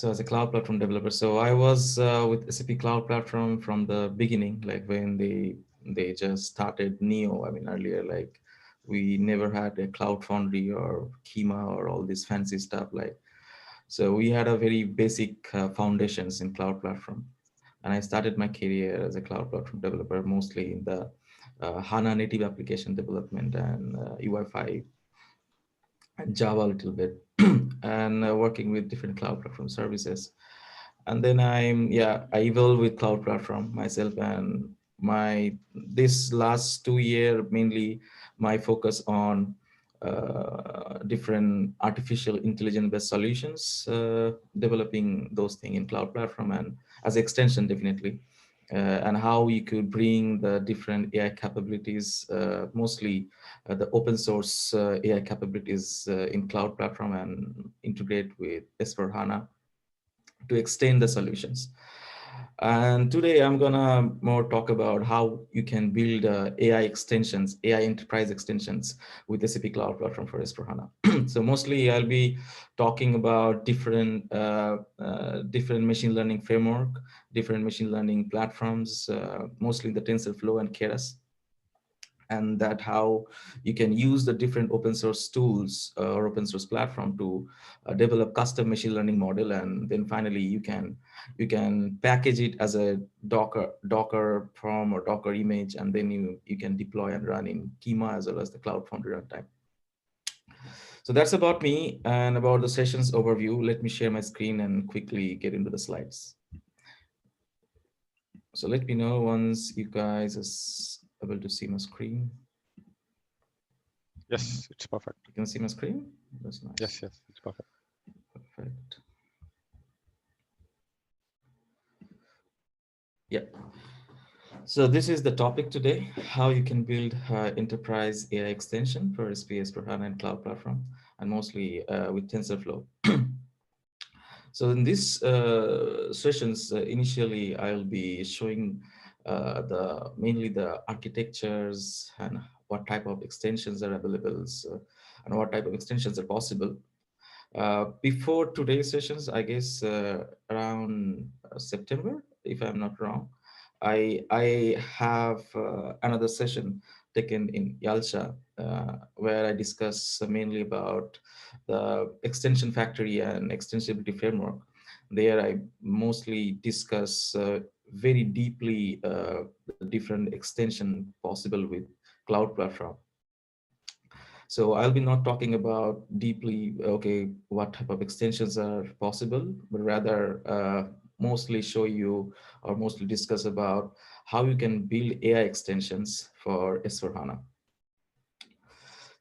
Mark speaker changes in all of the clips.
Speaker 1: So as a cloud platform developer, so I was with SAP Cloud Platform from the beginning, like when they just started Neo. I mean, earlier, like we never had a Cloud Foundry or Kima or all this fancy stuff. Like, so we had a very basic foundations in cloud platform. And I started my career as a cloud platform developer, mostly in the HANA native application development and UI5 and Java a little bit, and working with different cloud platform services. And then I evolved with cloud platform myself, and my this last 2 year mainly my focus on different artificial intelligence based solutions, developing those things in cloud platform and as extension definitely, and how you could bring the different AI capabilities, mostly the open source AI capabilities in cloud platform and integrate with S/4HANA to extend the solutions. And today I'm gonna more talk about how you can build AI extensions, AI enterprise extensions with SAP Cloud Platform for S/4HANA. So mostly I'll be talking about different machine learning framework, different machine learning platforms, mostly the TensorFlow and Keras, and that how you can use the different open source tools or open source platform to develop custom machine learning model, and then finally you can package it as a docker form or docker image, and then you can deploy and run in Kima as well as the Cloud Foundry runtime. So that's about me and about the sessions overview. Let me share my screen and quickly get into the slides. So let me know once you guys is able to see my screen.
Speaker 2: Yes, it's perfect.
Speaker 1: You can see my screen? That's nice.
Speaker 2: Yes, it's perfect.
Speaker 1: Perfect. Yeah. So this is the topic today, how you can build enterprise AI extension for SPS for HANA and cloud platform, and mostly with TensorFlow. So in these sessions, initially I'll be showing mainly the architectures and what type of extensions are available, and what type of extensions are possible. Before today's sessions, I guess around September, if I'm not wrong, I have another session taken in Yalsah, where I discuss mainly about the extension factory and extensibility framework. There I mostly discuss very deeply the different extension possible with cloud platform. So I'll be not talking about deeply, okay, what type of extensions are possible, but rather mostly show you or mostly discuss about how you can build AI extensions for S/4HANA.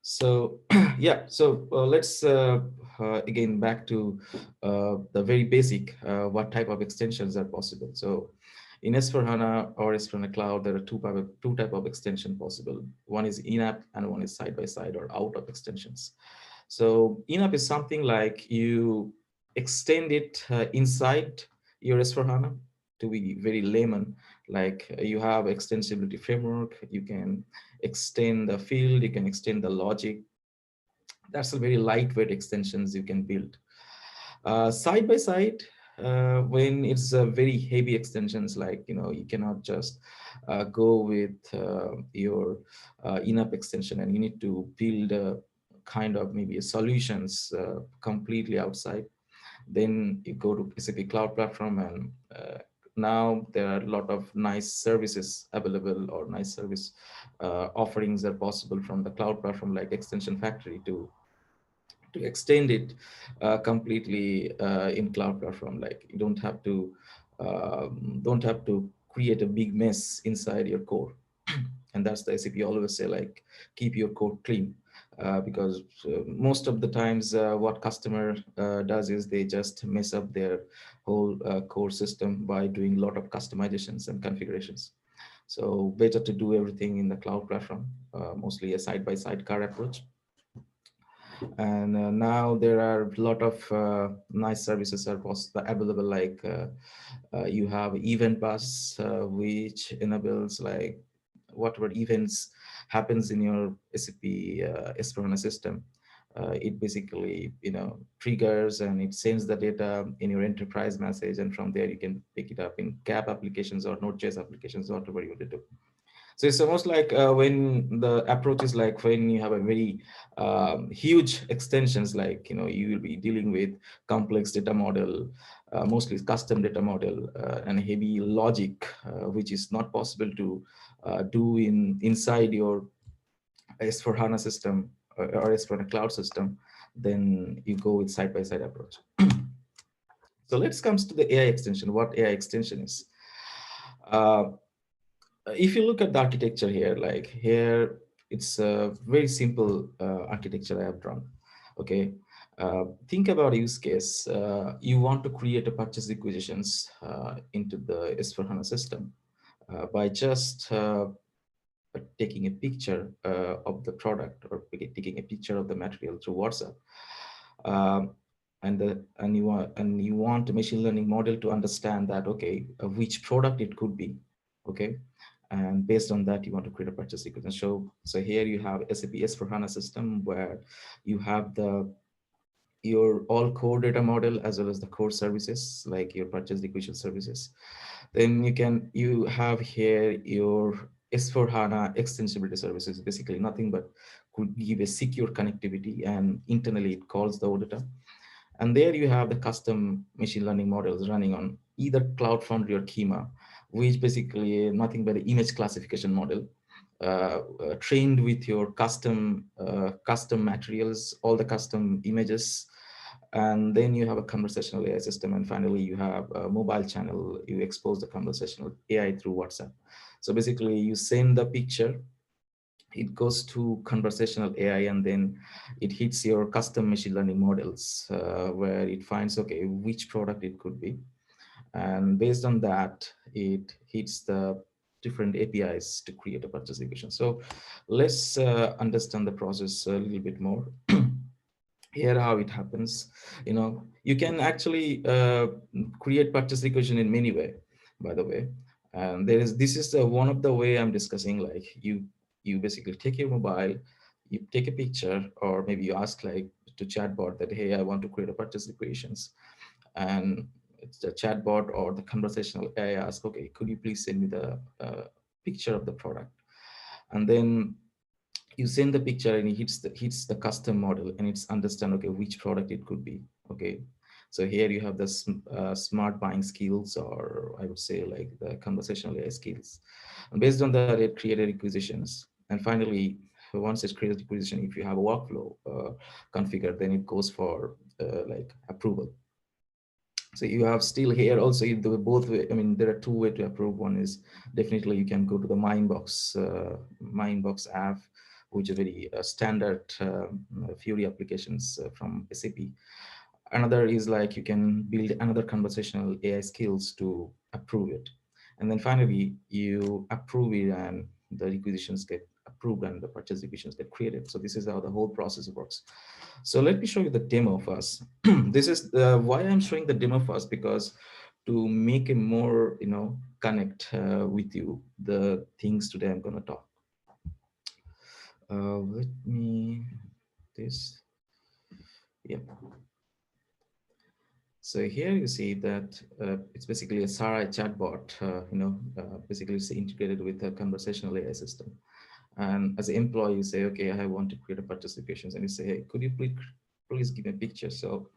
Speaker 1: So yeah, so let's again back to the very basic, what type of extensions are possible. So in S/4HANA or S/4HANA Cloud, there are two type of extension possible. One is in-app and one is side-by-side or out of extensions. So in-app is something like you extend it inside your S/4HANA. To be very layman, like you have extensibility framework, you can extend the field, you can extend the logic. That's a very lightweight extensions you can build. Side by side, when it's a very heavy extensions, like you cannot just go with your in-app extension, and you need to build a kind of maybe a solutions completely outside. Then you go to SAP Cloud Platform, and now there are a lot of nice services available, or nice service offerings are possible from the cloud platform, like Extension Factory, to extend it completely in cloud platform. Like you don't have to create a big mess inside your core. And that's the SAP always say, like, keep your code clean. Because most of the times what customer does is they just mess up their whole core system by doing a lot of customizations and configurations. So better to do everything in the cloud platform, mostly a side-by-side car approach. And now there are a lot of nice services are available, like you have event bus, which enables like whatever events happens in your SAP S/4HANA system, It basically, triggers and it sends the data in your enterprise message, and from there you can pick it up in CAP applications or Node.js applications, whatever you want to do. So it's almost like when the approach is like when you have a very huge extensions, like you will be dealing with complex data model, mostly custom data model, and heavy logic, which is not possible to do inside your S4HANA system or S4HANA cloud system. Then you go with side-by-side approach. So let's comes to the AI extension. What AI extension is? Uh, if you look at the architecture here, like here, it's a very simple architecture I have drawn. Okay, think about a use case. You want to create a purchase requisitions into the S4HANA system by just taking a picture of the product or taking a picture of the material through WhatsApp. Um, and you want a machine learning model to understand that, okay, which product it could be, okay, and based on that you want to create a purchase request. So here you have SAP S4HANA system where you have your all core data model as well as the core services like your purchase requisition services. Then you have here your S4HANA extensibility services, basically nothing but could give a secure connectivity, and internally it calls the auditor. And there you have the custom machine learning models running on either Cloud Foundry or Kima, which basically nothing but an image classification model trained with your custom materials, all the custom images. And then you have a conversational AI system. And finally, you have a mobile channel. You expose the conversational AI through WhatsApp. So basically, you send the picture, it goes to conversational AI, and then it hits your custom machine learning models where it finds, okay, which product it could be. And based on that, it hits the different APIs to create a purchase equation. So let's understand the process a little bit more. Here how it happens. You can actually create purchase equation in many way, by the way. And this is one of the way I'm discussing, like you basically take your mobile, you take a picture, or maybe you ask like to chatbot that, hey, I want to create a purchase equations. And it's the chatbot or the conversational AI ask, okay, could you please send me the picture of the product? And then you send the picture and it hits the custom model, and it's understand, okay, which product it could be. Okay, so here you have the smart buying skills, or I would say like the conversational AI skills, and based on that it created requisitions. And finally, once it's created requisition, if you have a workflow configured, then it goes for like approval. So you have still here also both way. I mean, there are two ways to approve. One is definitely you can go to the Mindbox app, which is very standard Fury applications from SAP. Another is like you can build another conversational AI skills to approve it. And then finally, you approve it and the requisitions get approved and the purchase requisitions get created. So this is how the whole process works. So let me show you the demo first. This is why I'm showing the demo first, because to make a more, connect with you, the things today I'm going to talk. Let me this. Yeah. So here you see that it's basically a Sarai chatbot, basically it's integrated with a conversational AI system. And as an employee, you say, okay, I want to create a participation. And you say, hey, could you please give me a picture? So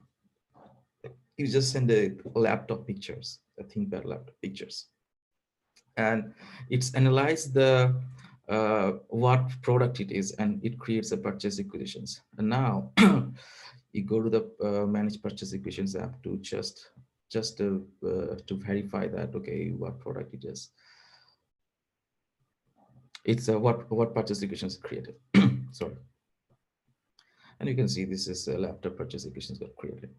Speaker 1: you just send a laptop pictures, a ThinkPad laptop pictures. And it's analyzed the what product it is, and it creates a purchase requisitions. And now you go to the manage purchase requisitions app to just to verify that, okay, what product it is. It's what purchase requisitions created. Sorry. And you can see this is a laptop purchase requisitions got created.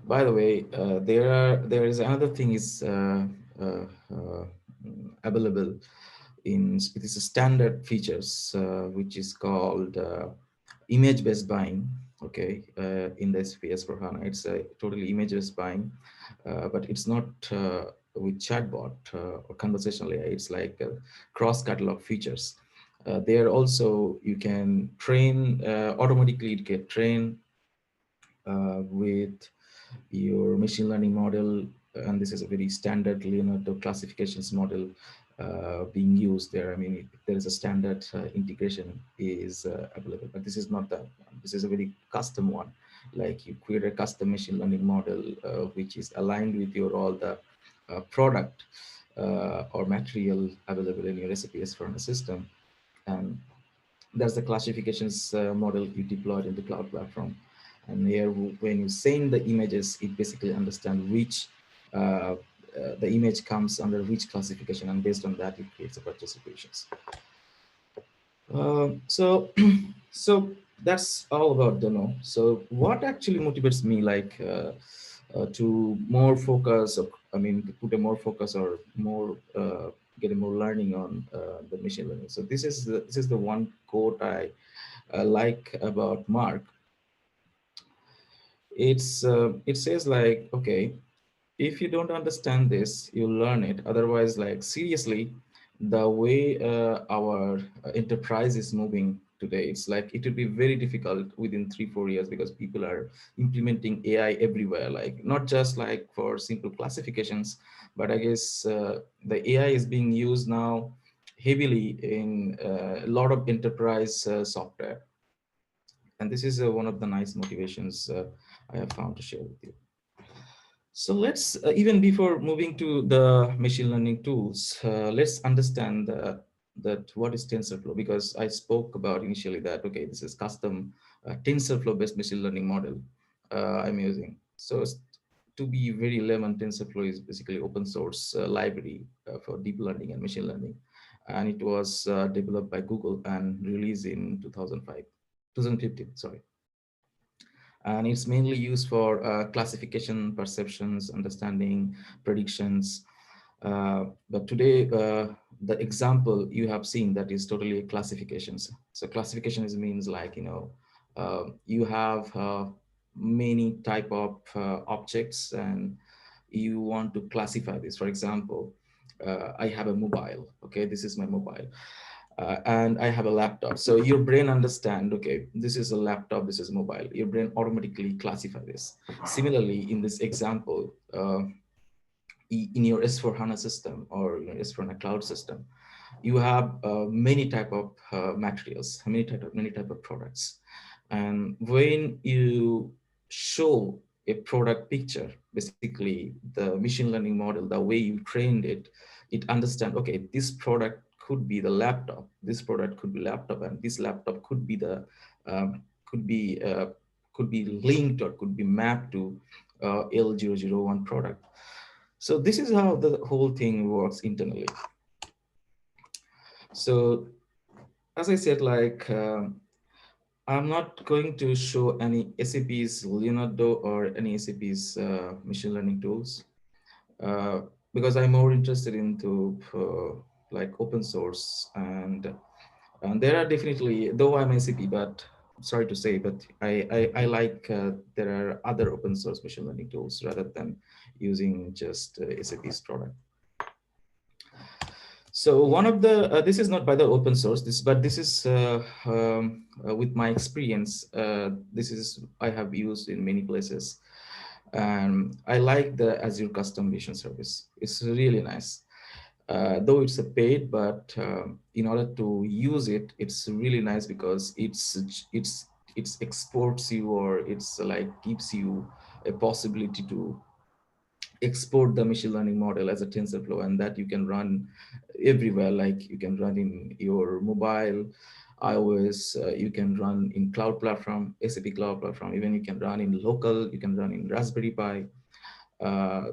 Speaker 1: By the way, there is another thing is uh, uh, available in, it is a standard features which is called image-based buying. Okay, in the SPS for HANA, it's a totally image-based buying, but it's not with chatbot or conversational AI, it's like cross catalog features. There also you can train automatically. It get trained with your machine learning model, and this is a very standard Leonardo classifications model being used there. I mean, if there is a standard integration is available, but this is not that one. This is a very custom one. Like you create a custom machine learning model which is aligned with your all the product or material available in your SAP S/4HANA system, and that's the classifications model you deployed in the cloud platform. And here, when you send the images, it basically understands which the image comes under which classification, and based on that, it creates the purchase equations. So, so that's all about demo. So, what actually motivates me, like to more focus, I mean, to put a more focus or more get a more learning on the machine learning. So, this is the one quote I like about Mark. It says like, okay, if you don't understand this, you'll learn it. Otherwise, like seriously, the way our enterprise is moving today, it's like it will be very difficult within 3-4 years, because people are implementing AI everywhere, like not just like for simple classifications, but I guess the AI is being used now heavily in a lot of enterprise software. And this is one of the nice motivations I have found to share with you. So let's, even before moving to the machine learning tools, let's understand that what is TensorFlow, because I spoke about initially that, okay, this is custom TensorFlow based machine learning model I'm using. So to be very layman, TensorFlow is basically open source library for deep learning and machine learning. And it was developed by Google and released in 2015, sorry. And it's mainly used for classification, perceptions, understanding, predictions. But today, the example you have seen, that is totally classifications. So classification means like, you have many type of objects, and you want to classify this. For example, I have a mobile. Okay, this is my mobile. And I have a laptop. So your brain understand, okay, this is a laptop, this is mobile. Your brain automatically classify this. Similarly, in this example, in your S/4HANA system or your S/4HANA cloud system, you have many type of materials, many type of products. And when you show a product picture, basically the machine learning model, the way you trained it, it understand, okay, this product could be the laptop, this product could be laptop, and this laptop could be the could be uh, could be linked or could be mapped to L001 product. So this is how the whole thing works internally. So as I said, like I'm not going to show any SAP's Leonardo or any SAP's machine learning tools uh, because I'm more interested into like open source, and there are definitely, though I'm SAP, but sorry to say, but I like there are other open source machine learning tools rather than using just SAP's product. So one of the, this is not by the open source, but this is with my experience, this is, I have used in many places. I like the Azure Custom Vision Service. It's really nice. Though it's a paid, but in order to use it, it's really nice because it exports you, or it's like gives you a possibility to export the machine learning model as a TensorFlow, and that you can run everywhere. Like you can run in your mobile, iOS, you can run in cloud platform, SAP cloud platform, even you can run in local, you can run in Raspberry Pi. Uh,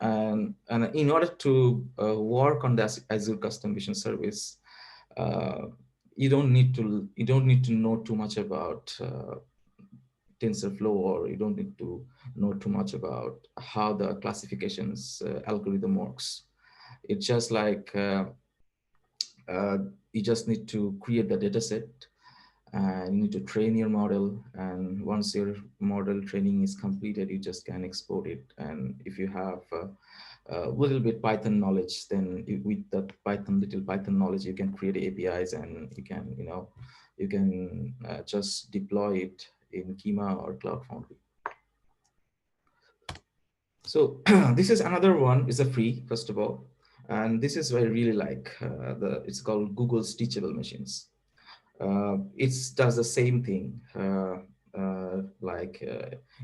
Speaker 1: and in order to work on that Azure Custom Vision Service, uh, you don't need to know too much about TensorFlow, or you don't need to know too much about how the classifications algorithm works. It's just like uh, you just need to create the data set, and you need to train your model. And once your model training is completed, you just can export it. And if you have a little bit Python knowledge, then with that little Python knowledge, you can create APIs, and you can, you can just deploy it in Kima or Cloud Foundry. So this is another one. It's a free, first of all, and this is what I really like. It's called Google's Teachable Machines. It does the same thing.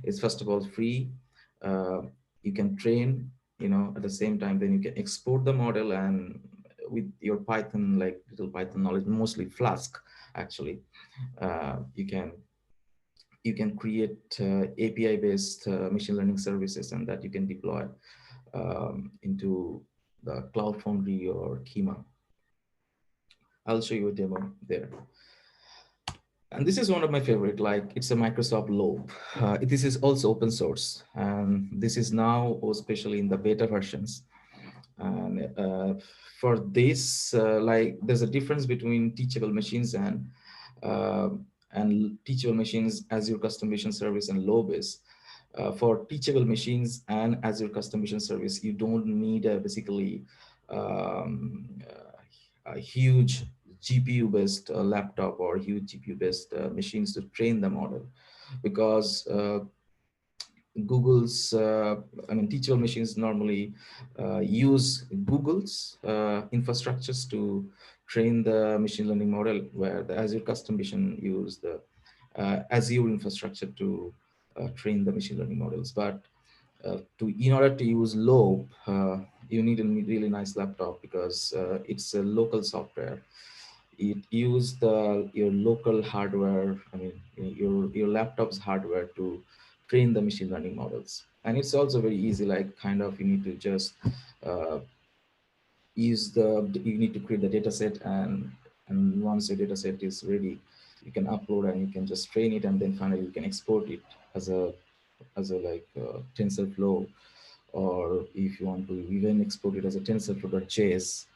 Speaker 1: It's first of all free. Uh, you can train, at the same time, then you can export the model, and with your Python, like little Python knowledge, mostly Flask, actually, you can create API based machine learning services, and that you can deploy into the Cloud Foundry or Kima. I'll show you a demo there. And this is one of my favorite, like it's a Microsoft Lobe. This is also open source, and this is now, especially in the beta versions. And for this, like there's a difference between Teachable Machines uh, and Teachable Machines Azure Custom Vision Service and Lobe is. For Teachable Machines and Azure Custom Vision Service, you don't need a basically a huge GPU-based laptop or huge GPU-based machines to train the model, because Google's, Teachable Machines normally use Google's infrastructures to train the machine learning model, where the Azure Custom Vision use the Azure infrastructure to train the machine learning models. But in order to use Lobe, you need a really nice laptop, because it's a local software. It use your local hardware, your laptop's hardware to train the machine learning models. And it's also very easy, like kind of you need to just uh, you need to create the data set, and once your data set is ready, you can upload and you can just train it, and then finally you can export it as a TensorFlow, or if you want to even export it as a TensorFlow.js.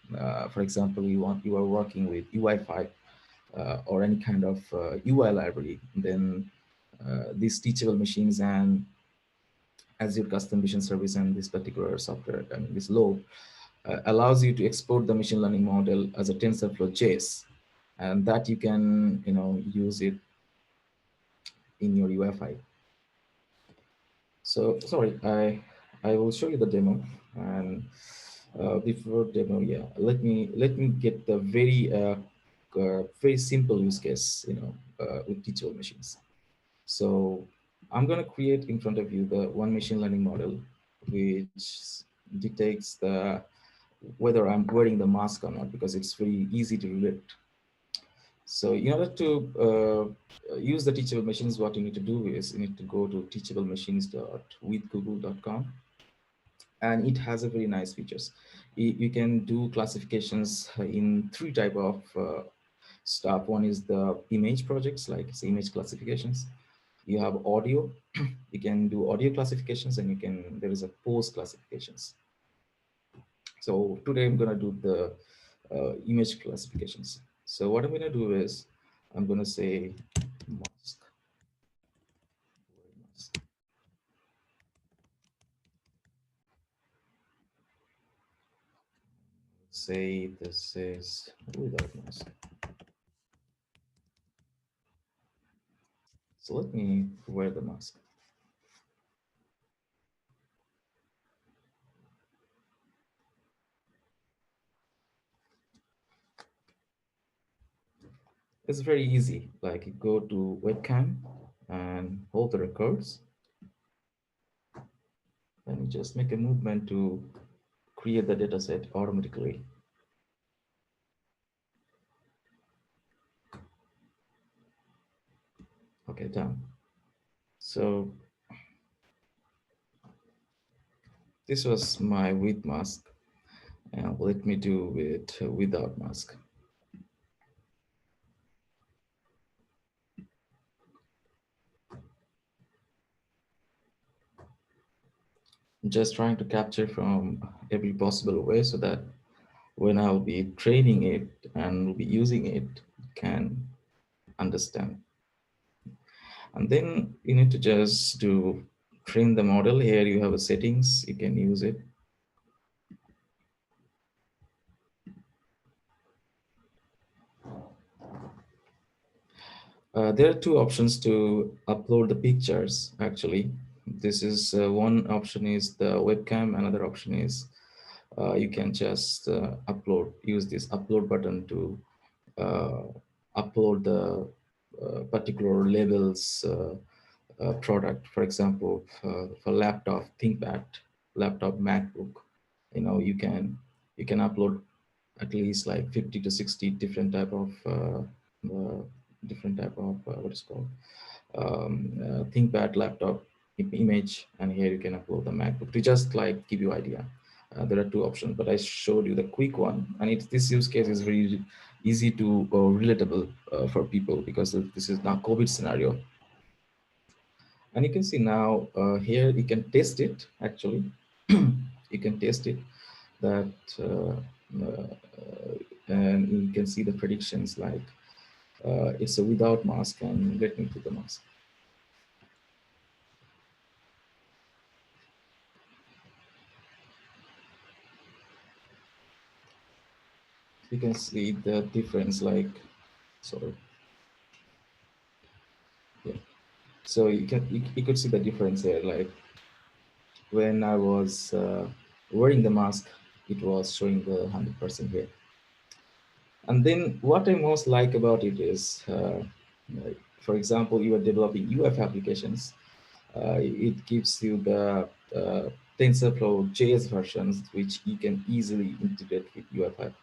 Speaker 1: For example, you are working with UI5 or any kind of UI library, then these Teachable Machines and Azure Custom Vision Service and this particular software, and this low, allows you to export the machine learning model as a TensorFlow.js, and that you can use it in your UI5. So sorry, I will show you the demo, and before demo, yeah, let me get the very simple use case, with teachable machines. So I'm going to create in front of you the one machine learning model, which dictates whether I'm wearing the mask or not, because it's very easy to relate. So in order to use the teachable machines, what you need to do is you need to go to teachablemachines.withgoogle.com, and it has a very nice features. You can do classifications in three type of stuff. One is the image projects, like it's image classifications. You have audio, you can do audio classifications, and there is a pose classifications. So today I'm gonna do the image classifications. So what I'm gonna do is I'm gonna say mask. Say this is without mask. So let me wear the mask. It's very easy. Like you go to webcam and hold the records, and you just make a movement to create the data set automatically. Okay, done. So this was my with mask, and let me do it without mask. Just trying to capture from every possible way, so that when I'll be training it and will be using it, can understand. And then you need to just do train the model. Here you have a settings, you can use it. There are two options to upload the pictures actually. This is one option is the webcam, another option is you can just use this upload button to uh, upload the particular levels product. For example, for laptop, ThinkPad, laptop, MacBook, you can upload at least like 50 to 60 different type of what is called ThinkPad laptop image, and here you can upload the MacBook to just like give you idea. There are two options, but I showed you the quick one, and this use case is very easy to relatable for people because this is now COVID scenario. And you can see now here you can test it actually. You can test it that and you can see the predictions like it's a without mask, and let me put the mask. You can see the difference like, sorry, yeah. So you could see the difference here. Like when I was wearing the mask, it was showing the 100% here. And then what I most like about it is, for example, you are developing UF applications. It gives you the TensorFlow JS versions, which you can easily integrate with UFI.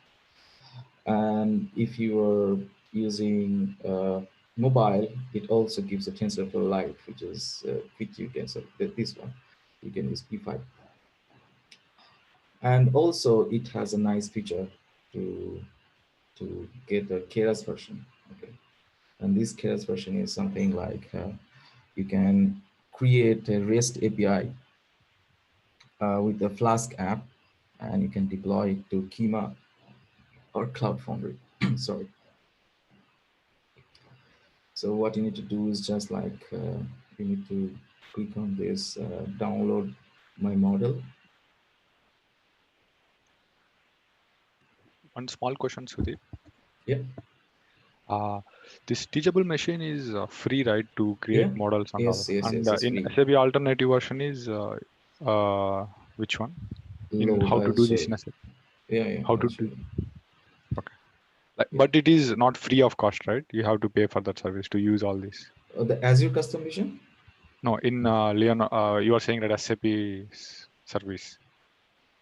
Speaker 1: And if you are using mobile, it also gives a TensorFlow Lite, which you can, so this one, you can use P5. And also it has a nice feature to get a Keras version. Okay, and this Keras version is something like you can create a REST API with the Flask app, and you can deploy it to Kima or Cloud Foundry. Sorry. So what you need to do is just like you need to click on this download my model.
Speaker 2: One small question, Sudip.
Speaker 1: Yeah,
Speaker 2: This teachable machine is free, right, to create
Speaker 1: yeah,
Speaker 2: models and all.
Speaker 1: yes, yes,
Speaker 2: And
Speaker 1: yes, it's
Speaker 2: in
Speaker 1: free.
Speaker 2: SAP alternative version is which one? In
Speaker 1: Load,
Speaker 2: how to
Speaker 1: I'll
Speaker 2: do
Speaker 1: show
Speaker 2: this
Speaker 1: you.
Speaker 2: in SAP?
Speaker 1: Yeah, yeah,
Speaker 2: How
Speaker 1: I'll
Speaker 2: to
Speaker 1: show
Speaker 2: do?
Speaker 1: you.
Speaker 2: Okay. Like,
Speaker 1: Yeah.
Speaker 2: but it is not free of cost, right? You have to pay for that service to use all this.
Speaker 1: The Azure custom vision.
Speaker 2: No, in Leon, you are saying that SAP service.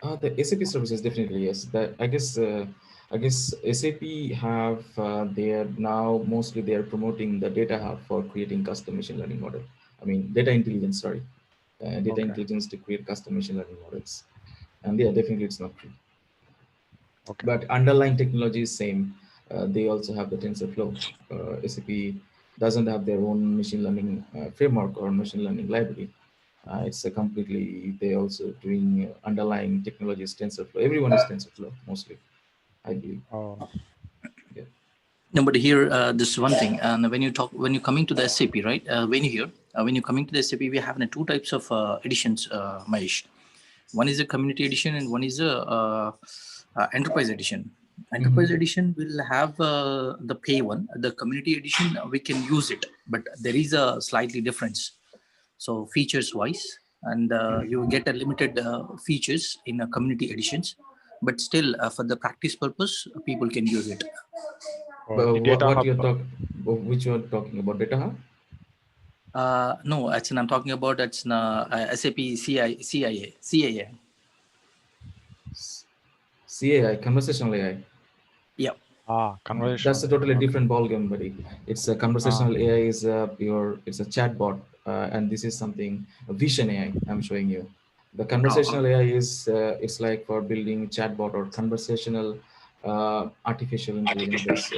Speaker 1: The SAP services definitely yes. That I guess SAP have they are now mostly they are promoting the data hub for creating custom machine learning model. I mean data intelligence. Sorry, data
Speaker 2: Okay.
Speaker 1: intelligence to create custom machine learning models. And yeah, definitely it's not free.
Speaker 2: Okay.
Speaker 1: But underlying technology is same. They also have the TensorFlow. SAP doesn't have their own machine learning framework or machine learning library. It's a completely, they also doing underlying technologies TensorFlow. Everyone is TensorFlow mostly, I believe.
Speaker 2: Oh,
Speaker 1: Yeah.
Speaker 3: No, but here, this one thing, and when you're coming to the SAP, right? When you're coming to the SAP, we have two types of editions, Mahesh. One is a community edition, and one is a enterprise edition. Enterprise
Speaker 1: Mm-hmm.
Speaker 3: edition will have the pay one. The community edition, we can use it, but there is a slightly difference. So features wise, and you get a limited features in community editions, but still for the practice purpose, people can use it.
Speaker 1: But
Speaker 2: the
Speaker 1: what,
Speaker 2: data
Speaker 1: what
Speaker 2: hub.
Speaker 1: you're talking, which you're talking about, data hub?
Speaker 3: No, actually, I'm talking about that's SAP CIA.
Speaker 1: CAI, conversational AI.
Speaker 3: Yeah.
Speaker 1: That's
Speaker 2: Conversational.
Speaker 1: a totally
Speaker 2: Okay.
Speaker 1: different ballgame, buddy. It's a
Speaker 2: Ah,
Speaker 1: conversational AI is it's a chatbot, and this is something a vision AI. I'm showing you. The
Speaker 3: Oh,
Speaker 1: conversational AI is it's like for building chatbot or conversational artificial intelligence based.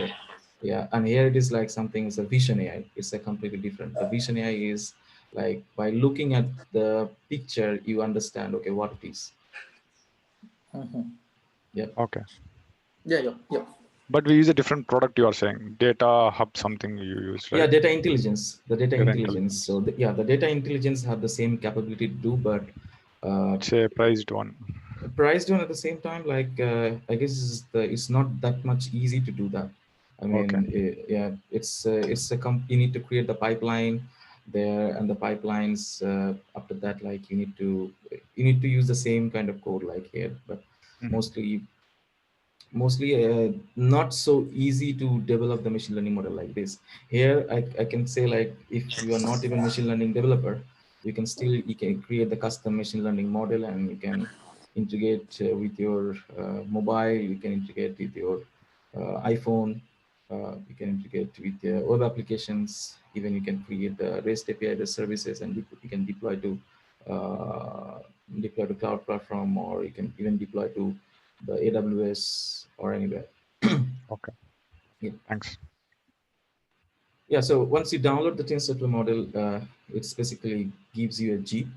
Speaker 1: Yeah, and here it is like something. It's a vision AI. It's a completely different. The vision AI is like by looking at the picture, you understand okay what it is.
Speaker 3: mhm.
Speaker 1: Yeah.
Speaker 2: okay.
Speaker 3: Yeah, yeah, yeah.
Speaker 2: But we use a different product. You are saying data hub something you use,
Speaker 1: Yeah,
Speaker 2: right?
Speaker 1: data intelligence, the data
Speaker 2: Data
Speaker 1: intelligence.
Speaker 2: intelligence.
Speaker 1: So yeah, the data intelligence have the same capability to do, but uh,
Speaker 2: It's a priced one.
Speaker 1: priced one at the same time. Like I guess it's not that much easy to do that. I
Speaker 2: Okay.
Speaker 1: mean, yeah, you need to create the pipeline there, and the pipelines after that, like you need to use the same kind of code like here, but
Speaker 2: Mhm.
Speaker 1: mostly not so easy to develop the machine learning model like this. Here I can say, like, if you are not even machine learning developer, you can create the custom machine learning model, and you can integrate with your mobile, you can integrate with your iPhone, you can integrate with web applications, even you can create the REST API the services, and you can uh, deploy to cloud platform, or you can even deploy to the AWS or anywhere.
Speaker 2: Okay.
Speaker 1: Yeah.
Speaker 2: Thanks.
Speaker 1: Yeah. So once you download the TensorFlow model, it's basically gives you a zip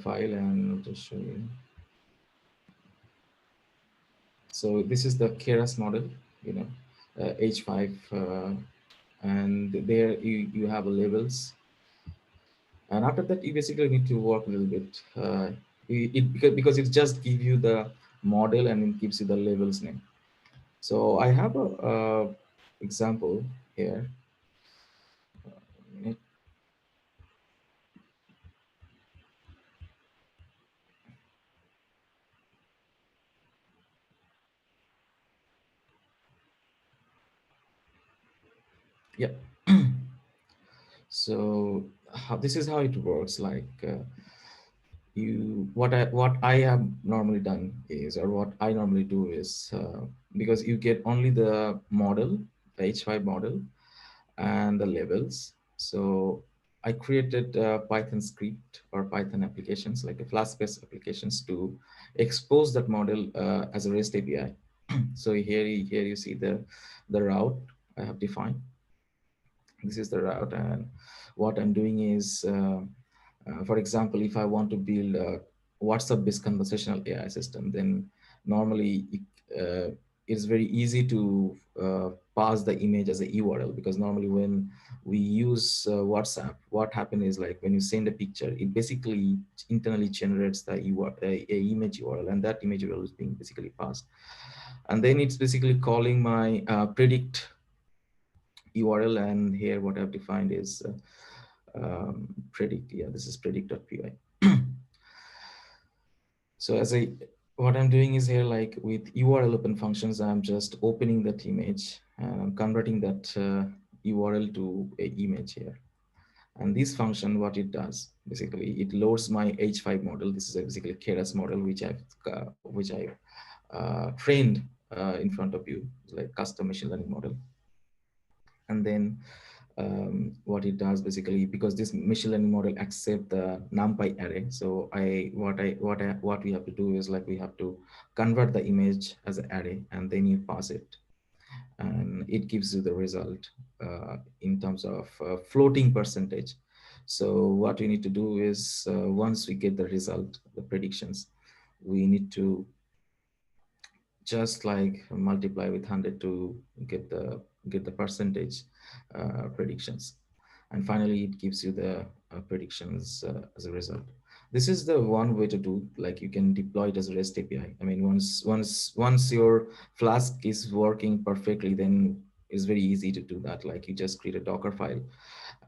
Speaker 1: file, and I'll just show you. So this is the Keras model, H5, and there you have labels, and after that you basically need to work a little bit. Because it just gives you the model and it gives you the labels name. So I have a example here. Yeah. So this is how it works. Like what I have normally done is, or what I normally do is, because you get only the model, the H5 model, and the labels. So I created a Python script or Python applications, like a Flask-based applications, to expose that model as a REST API. So here you see the route I have defined. This is the route, and what I'm doing is, for example, if I want to build a WhatsApp-based conversational AI system, then normally it's very easy to pass the image as a URL, because normally when we use WhatsApp, what happens is, like, when you send a picture, it basically internally generates the image URL, and that image URL is being basically passed, and then it's basically calling my predict URL, and here what I've defined is predict. Yeah, this is predict.py. So what I'm doing is here, like with URL open functions, I'm just opening that image and I'm converting that URL to a image here. And this function, what it does, basically, it loads my H5 model. This is basically a Keras model, which I trained in front of you, like custom machine learning model. And then what it does, basically, because this machine learning model accept the NumPy array. So what we have to do is, like, we have to convert the image as an array, and then you pass it, and it gives you the result in terms of floating percentage. So what we need to do is, once we get the result, the predictions, we need to just like multiply with 100 to get the percentage predictions, and finally it gives you the predictions as a result. This is the one way to do, like, you can deploy it as a REST API. I mean, once your Flask is working perfectly, then it's very easy to do that. Like, you just create a Docker file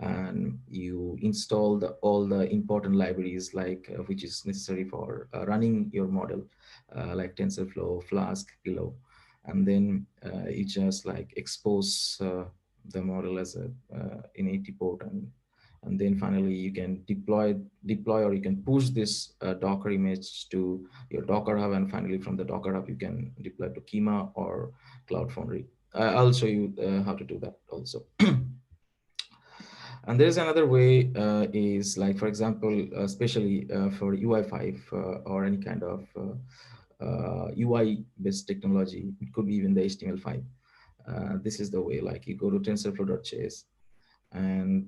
Speaker 1: and you install all the important libraries, like which is necessary for running your model, like TensorFlow, Flask, Pillow, and then you just like expose the model as a in 80 port, and then finally you can deploy or you can push this Docker image to your Docker Hub, and finally from the Docker Hub you can deploy to Kima or Cloud Foundry. I'll show you how to do that also. And there's another way is, like, for example, especially for UI5 or any kind of UI-based technology, it could be even the HTML5. This is the way, like, you go to TensorFlow.js, and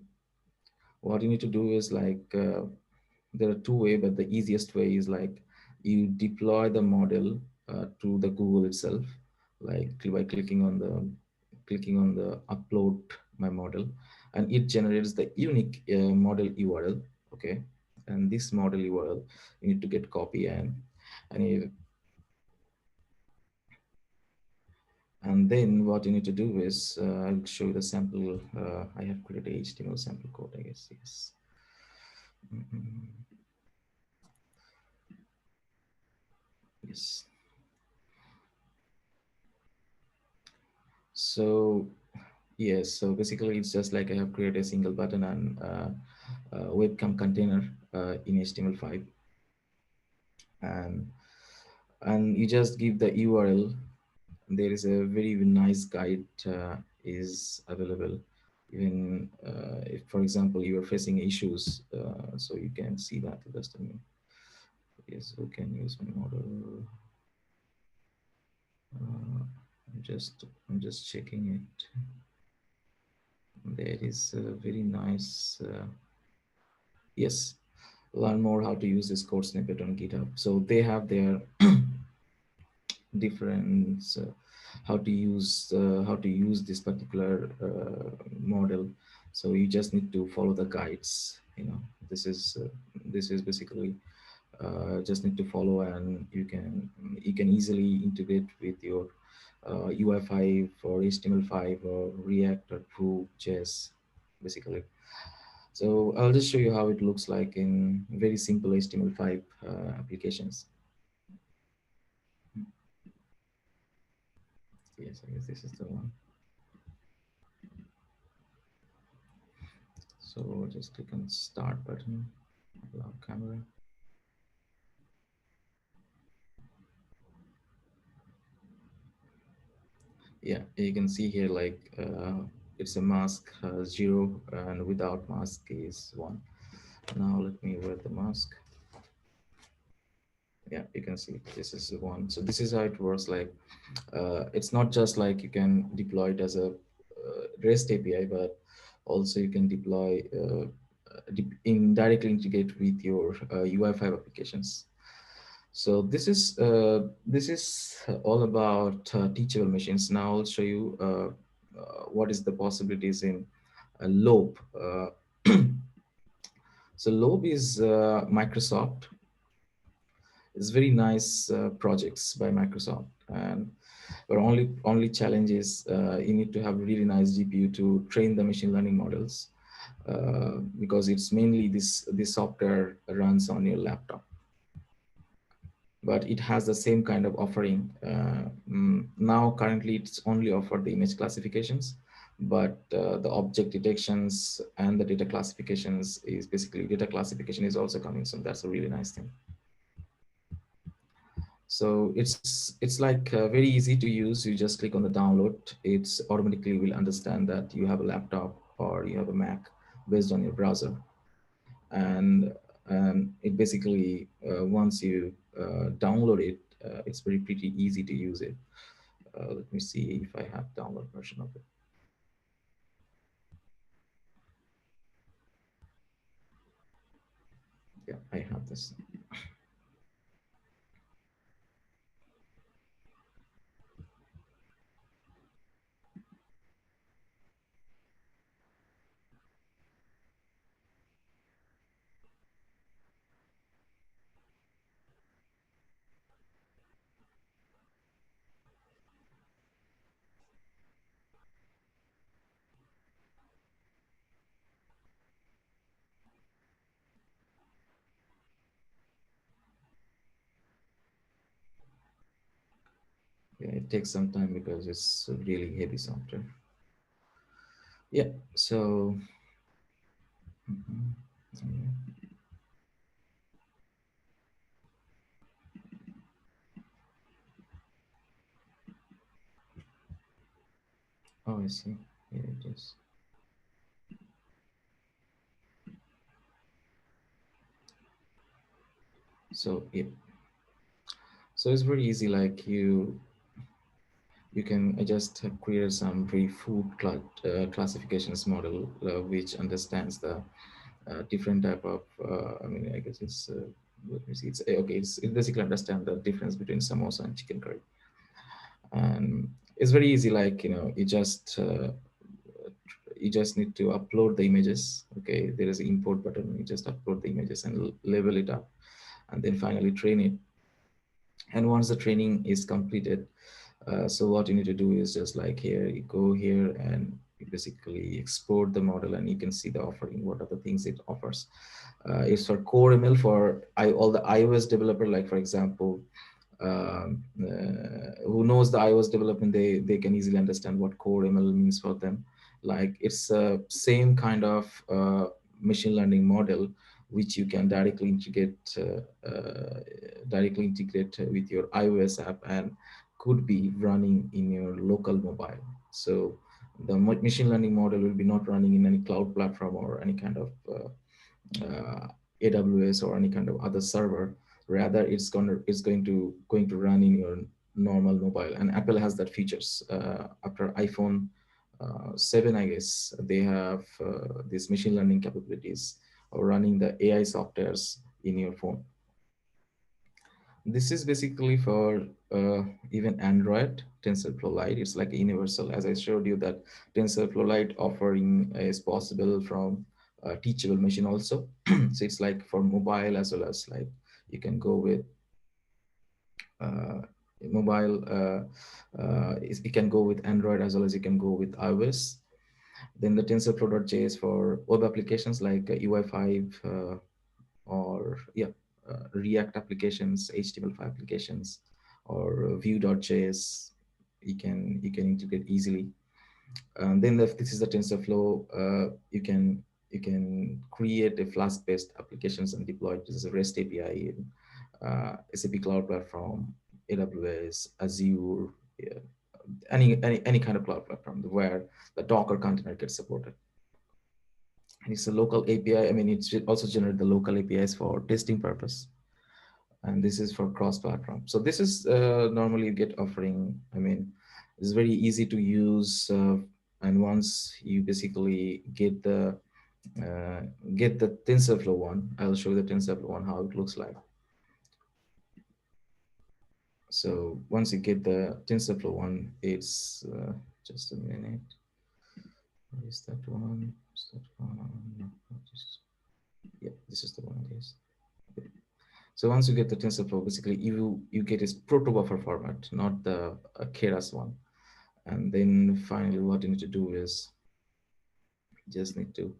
Speaker 1: what you need to do is, like, there are two ways, but the easiest way is, like, you deploy the model to the Google itself. And then you pass it, and then you pass it to the Kima, and then you pass it to the Docker Hub, and then finally you can deploy like by clicking on the upload my model, and it generates the unique model URL. Okay, and this model URL you need to get copy, and and then what you need to do is I'll show you the sample. I have created a HTML sample code, I guess. Yes. Yes. So yes, so basically it's just like I have created a single button and webcam container in HTML5, and you just give the URL. There is a very nice guide is available. Even if, for example, you are facing issues, so you can see that. Just a minute. Yes, who can use my model? I'm just checking it. There is a very nice. Yes, learn more how to use this code snippet on GitHub. So they have their different how to use this particular model. So you just need to follow the guides. You know, this is basically just need to follow, and you can easily integrate with your UI5 or HTML5 or React or Vue.js, basically. So I'll just show you how it looks like in very simple HTML5 applications. Yes, I guess this is the one. So just click on start button, allow camera. Yeah, you can see here like it's a mask 0 and without mask is 1. Now let me wear the mask. Yeah, you can see this is the one. So this is how it works. Like it's not just like you can deploy it as a REST API, but also you can deploy directly integrate with your UI5 applications. So this is all about teachable machines. Now I'll show you what is the possibilities in Lobe. So Lobe is Microsoft. It's very nice projects by Microsoft, and but only challenge is you need to have really nice GPU to train the machine learning models, because it's mainly this software runs on your laptop, but it has the same kind of offering. Now currently it's only offered the image classifications, but the object detections and the data classifications is basically data classification is also coming soon. That's a really nice thing. So it's like very easy to use. You just click on the download. It's automatically will understand that you have a laptop or you have a Mac based on your browser, and it basically once you download it, it's pretty easy to use it. Let me see if I have download version of it. Yeah, I have this. Yeah, it takes some time because it's a really heavy software. Yeah, so yeah. Oh, I see. Here it is. So yeah, so it's very easy. Like you can just create some very food classifications model which understands the different type of. I mean, I guess it's. Let me see. It's okay. It basically understand the difference between samosa and chicken curry, And it's very easy, like, you just need to upload the images. Okay, there is an import button, you just upload the images and label it up, and then finally train it. And once the training is completed, so what you need to do is just like here, you go here and you basically export the model, and you can see the offering, what are the things it offers. It's for core ML for all the iOS developer, like for example, who knows the iOS development, they can easily understand what core ML means for them. Like it's a same kind of machine learning model which you can directly integrate with your iOS app, and could be running in your local mobile. So the machine learning model will be not running in any cloud platform or any kind of AWS or any kind of other server. Rather, it's going to run in your normal mobile. And Apple has that features. After iPhone 7, I guess, they have these machine learning capabilities of running the AI softwares in your phone. This is basically for even Android. TensorFlow Lite, it's like a universal. As I showed you, that TensorFlow Lite offering is possible from Teachable Machine also. So it's like for mobile as well as, like, you can go with uh, mobile. You can go with Android as well as you can go with iOS. Then the TensorFlow.js for web applications like UI5 or React applications, HTML5 applications, or Vue.js. You can integrate easily. And then this is the TensorFlow. You can create a Flask-based applications and deploy it as a REST API in SAP Cloud Platform, AWS, Azure, yeah, any kind of cloud platform where the Docker container gets supported. And it's a local API. I mean, it should also generate the local APIs for testing purpose. And this is for cross-platform. So this is normally you get offering. I mean, it's very easy to use. And once you basically get the TensorFlow one, I'll show you the TensorFlow one, how it looks like. So once you get the TensorFlow one, it's just a minute. Is that one? Is that one? No, yeah, this is the one, I guess. Okay. So once you get the TensorFlow, basically you get this proto buffer format, not the Keras one. And then finally, what you need to do is just need to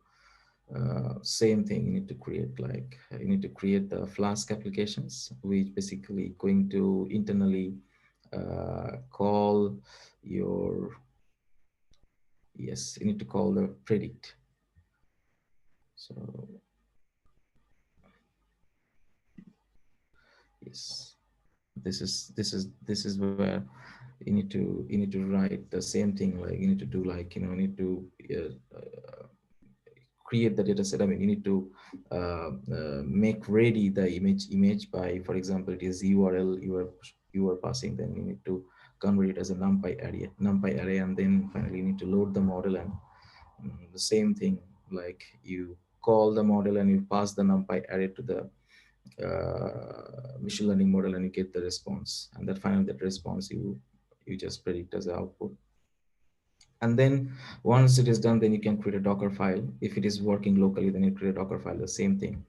Speaker 1: same thing. You need to create, like, you need to create the Flask applications, which basically going to internally call your, yes, you need to call the predict. So yes, this is where you need to write the same thing. Like you need to do, like, you need to create the data set. I mean, you need to make ready the image by, for example, it is URL you are passing. Then you need to convert it as a numpy array, and then finally you need to load the model. And the same thing, like you call the model and you pass the numpy array to the machine learning model, and you get the response. And that finally, that response you just predict as the output. And then once it is done, then you can create a Docker file. If it is working locally, then you create a Docker file, the same thing.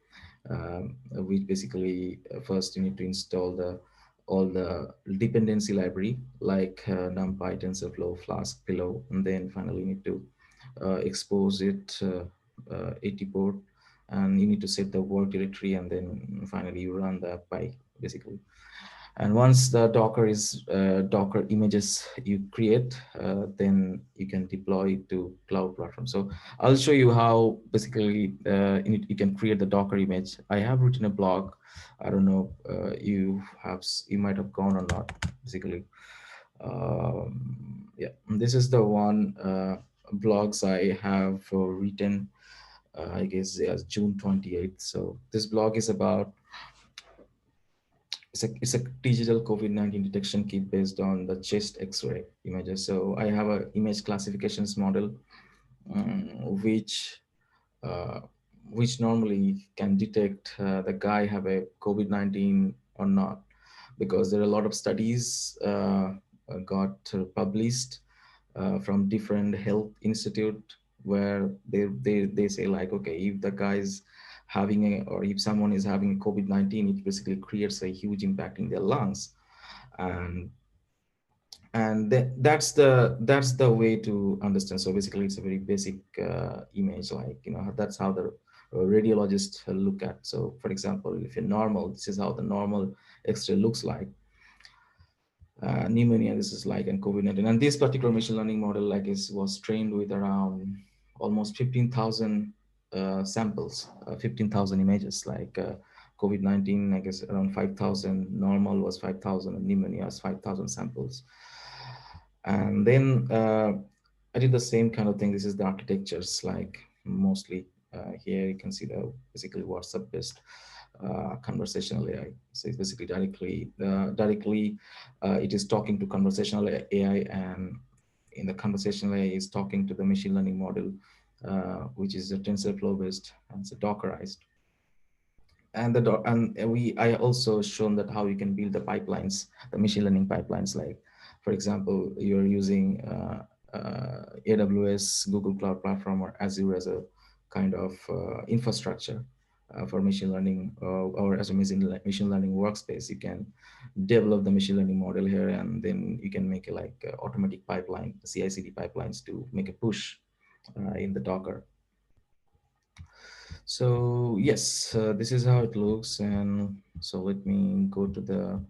Speaker 1: Which basically, first you need to install all the dependency library, like NumPy, TensorFlow, Flask, Pillow, and then finally you need to expose it 80 port, and you need to set the work directory, and then finally you run the py basically. And once the Docker images you create, then you can deploy it to cloud platform. So I'll show you how basically you can create the Docker image. I have written a blog. I don't know you might have gone or not. Basically, yeah, this is the one blogs I have written. I guess yes, June 28th. So this blog is about, it's a digital COVID-19 detection kit based on the chest X-ray images. So I have a image classifications model, which uh, which normally can detect the guy have a COVID-19 or not, because there are a lot of studies got published from different health institute, where they say like, okay, if the guy's having a, or if someone is having COVID-19, it basically creates a huge impact in their lungs. And that's the way to understand. So basically it's a very basic image, like, that's how the radiologists look at. So for example, if you're normal, this is how the normal x-ray looks like. Pneumonia, this is like, and COVID-19. And this particular machine learning model, like, was trained with around almost 15,000 samples, 15,000 images. Like COVID-19, I guess around 5,000, normal was 5,000, and pneumonia was 5,000 samples. And then I did the same kind of thing. This is the architectures, like mostly here you can see the basically WhatsApp based conversational AI. So it's basically directly it is talking to conversational AI, and in the conversational AI is talking to the machine learning model, which is a TensorFlow based, and it's a Dockerized. And I also shown that how you can build the pipelines, the machine learning pipelines. Like, for example, you're using AWS, Google Cloud Platform, or Azure as a kind of infrastructure for machine learning, or as a machine learning workspace. You can develop the machine learning model here, and then you can make a like automatic pipeline, CI/CD pipelines to make a push in the Docker. So yes, this is how it looks. And so let me go to the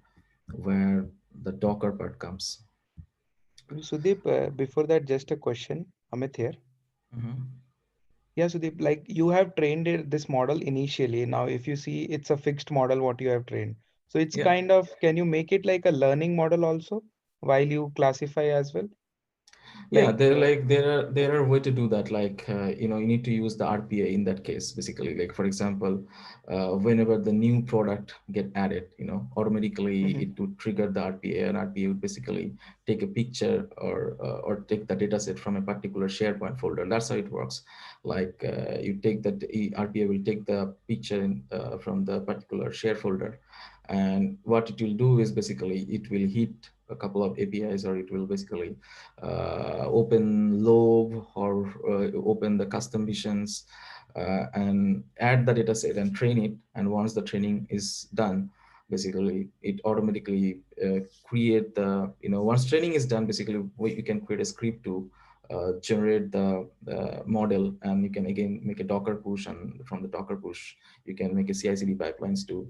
Speaker 1: where the Docker part comes.
Speaker 4: Sudeep, before that, just a question. Amit here.
Speaker 1: Mm-hmm.
Speaker 4: Yeah, Sudeep, like you have trained this model initially. Now, if you see, it's a fixed model what you have trained. So it's
Speaker 1: Yeah.
Speaker 4: kind of, can you make it like a learning model also while you classify as well?
Speaker 1: Yeah,
Speaker 4: Like,
Speaker 1: there are way to do that. Like you need to use the RPA in that case. Basically, like for example, whenever the new product get added, automatically
Speaker 4: mhm.
Speaker 1: it would trigger the RPA, and RPA would basically take a picture or take the data set from a particular SharePoint folder. That's how it works. Like you take that RPA will take the picture from the particular share folder, and what it will do is basically it will hit a couple of APIs, or it will basically open Lobe, or open the custom missions, and add the data set and train it. And once the training is done, basically it automatically create the, once training is done, basically you can create a script to generate the model, and you can again make a Docker push, and from the Docker push you can make a CI/CD pipelines to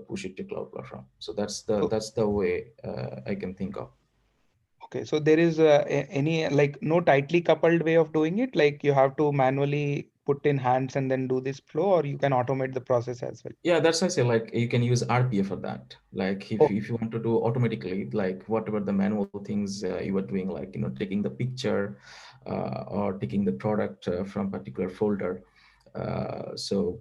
Speaker 1: push it to cloud platform. So
Speaker 4: So,
Speaker 1: that's the way I can think of.
Speaker 4: okay, so there is any like no tightly coupled way of doing it. Like you have to manually put in hands and then do this flow, or you can automate the process as well.
Speaker 1: Yeah, that's why I say, like, you can use RPA for that. Like
Speaker 4: Oh,
Speaker 1: if you want to do automatically, like whatever the manual things you are doing, like taking the picture or taking the product from particular folder. So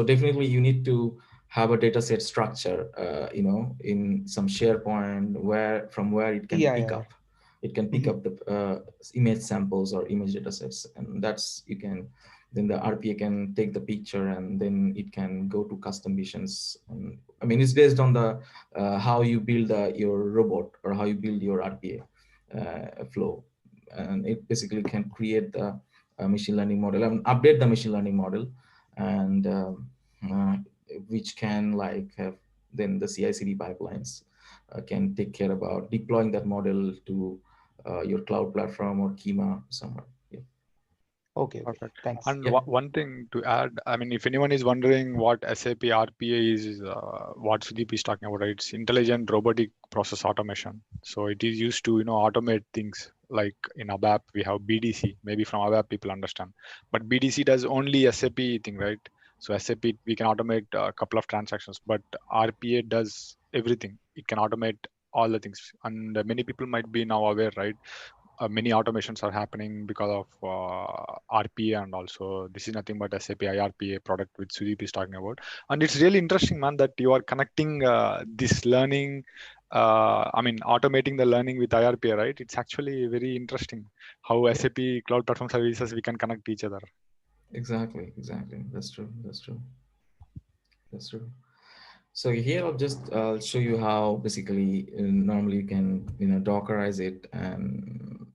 Speaker 1: definitely you need to have a data set structure, in some SharePoint, where it can
Speaker 4: yeah,
Speaker 1: pick
Speaker 4: yeah, yeah.
Speaker 1: up. It can pick
Speaker 4: Mhm.
Speaker 1: up the image samples or image data sets, and that's you can. Then the RPA can take the picture, and then it can go to custom missions. And I mean, it's based on the how you build your robot, or how you build your RPA flow, and it basically can create the machine learning model and update the machine learning model, and uh, which can like have then the CI/CD pipelines can take care about deploying that model to your cloud platform or Kima somewhere. Yeah.
Speaker 4: Okay, okay.
Speaker 2: Perfect.
Speaker 4: Thanks.
Speaker 2: And
Speaker 1: Yeah.
Speaker 2: one thing to add, I mean, if anyone is wondering what SAP RPA is, what Sudeep is talking about, right? It's intelligent robotic process automation. So it is used to, automate things like in ABAP, we have BDC. Maybe from ABAP people understand, but BDC does only SAP thing, right? So SAP, we can automate a couple of transactions, but RPA does everything. It can automate all the things. And many people might be now aware, right? Many automations are happening because of RPA, and also this is nothing but SAP IRPA product which Sudip is talking about. And it's really interesting, man, that you are connecting this learning, I mean, automating the learning with IRPA, right? It's actually very interesting how
Speaker 1: Yeah.
Speaker 2: SAP Cloud Platform Services we can connect each other.
Speaker 1: Exactly. That's true. That's true. So here I'll just show you how basically normally you can Dockerize it and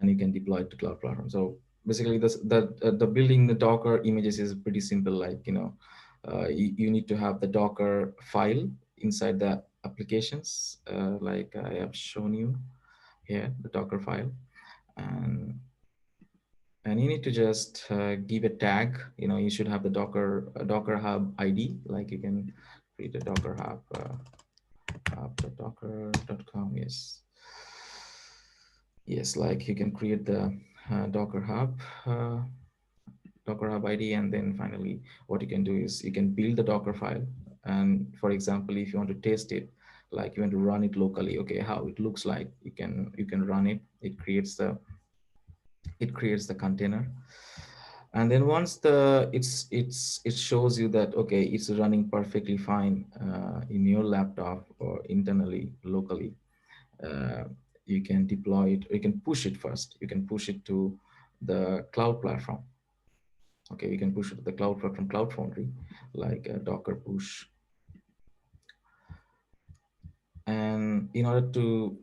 Speaker 1: you can deploy it to cloud platform. So basically the building the Docker images is pretty simple. Like you need to have the Docker file inside the applications, like I have shown you here, the Docker file, and you need to just give a tag. You should have the Docker Hub ID. Like you can create a Docker Hub, hub.docker.com. Yes, like you can create the Docker Hub. Docker Hub ID, and then finally what you can do is you can build the Docker file. And for example, if you want to test it, like you want to run it locally, okay, how it looks like, you can run it. It creates the container, and then once it shows you that okay, it's running perfectly fine in your laptop or internally locally, uh, you can deploy it, or you can push it first. You can push it to the cloud platform. Okay, you can push it to the cloud from Cloud Foundry, like Docker push. And in order to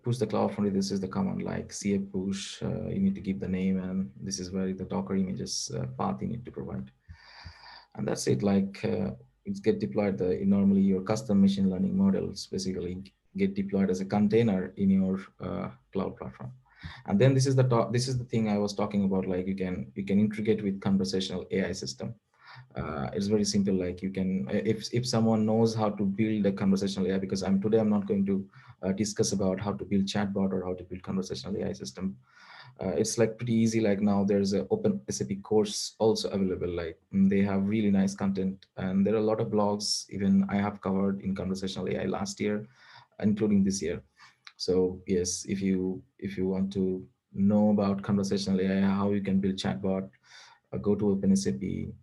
Speaker 1: push the Cloud Foundry, this is the command like ca push. You need to give the name, and this is where the Docker images path you need to provide. And that's it. Like it's get deployed. Normally your custom machine learning models basically get deployed as a container in your cloud platform. And then this is the thing I was talking about. Like you can integrate with conversational AI system. It's very simple. Like you can, if someone knows how to build a conversational AI, because I'm not going to discuss about how to build chatbot or how to build conversational AI system. It's like pretty easy. Like now there's an open SAP course also available. Like they have really nice content, and there are a lot of blogs even I have covered in conversational AI last year, including this year. So yes, if you want to know about conversational AI, how you can build chatbot, go to OpenSAP,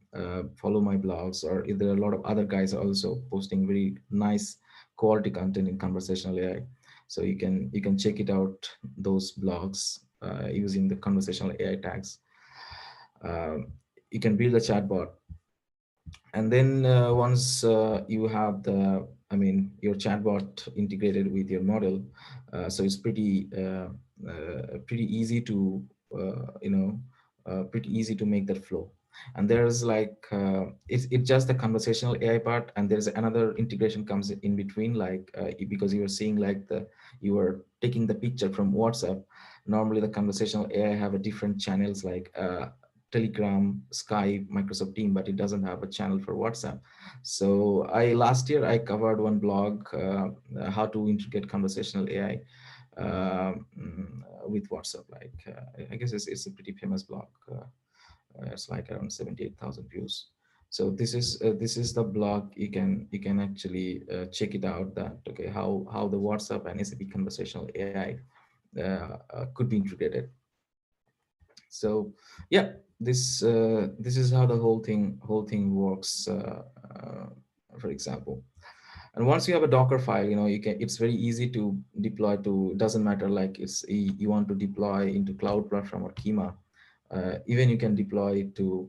Speaker 1: follow my blogs, or if there are a lot of other guys also posting very nice quality content in conversational AI. So you can check it out, those blogs, using the conversational AI tags. You can build a chatbot, and then once you have your chatbot integrated with your model, so it's pretty easy to pretty easy to make that flow. And there's like it's just the conversational AI part, and there's another integration comes in between, like because you are seeing like you are taking the picture from WhatsApp. Normally the conversational AI have a different channels like Telegram, Skype, Microsoft Team, but it doesn't have a channel for WhatsApp. So last year I covered one blog, how to integrate conversational AI with WhatsApp. Like I guess it's a pretty famous blog. It's like around 78,000 views. So this is the blog. You can actually check it out. That okay, how the WhatsApp and SAP conversational AI could be integrated. So yeah, this is how the whole thing works. For example, and once you have a Docker file, it's very easy to deploy to. Doesn't matter like you want to deploy into cloud platform or Kima. Even you can deploy it to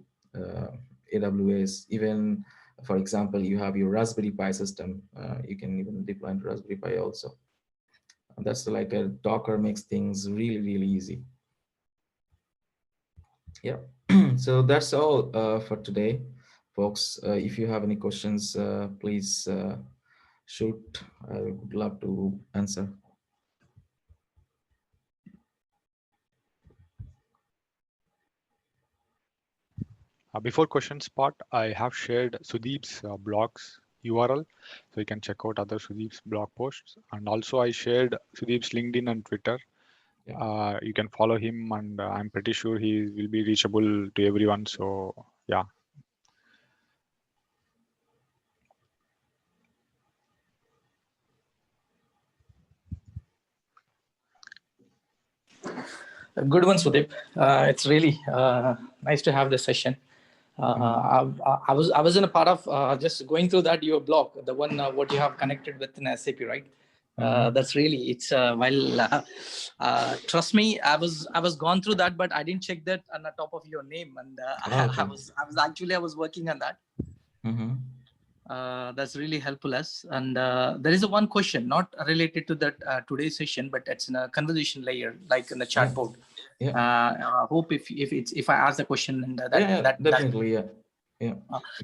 Speaker 1: AWS. Even for example, you have your Raspberry Pi system. You can even deploy into Raspberry Pi also. And that's like a Docker makes things really easy. Yeah. So that's all for today, folks. If you have any questions, please shoot. I would love to answer.
Speaker 2: Before questions part, I have shared Sudip's blog's URL, so you can check out other Sudip's blog posts. And also I shared Sudip's LinkedIn and Twitter.
Speaker 1: Yeah.
Speaker 2: You can follow him, and I'm pretty sure he will be reachable to everyone. So yeah.
Speaker 3: Good one, Sudip. It's really nice to have this session. I was in a part of just going through that your blog, the one what you have connected with in SAP, right? That's really it's trust me, I was gone through that, but I didn't check that on the top of your name, and
Speaker 1: Okay.
Speaker 3: I was working on that. That's really helpful us. And there is a one question not related to that today's session, but it's in a conversation layer, like in the
Speaker 1: Yeah.
Speaker 3: chatbot.
Speaker 1: Yeah.
Speaker 3: I hope if I ask the question and that
Speaker 1: definitely, yeah. You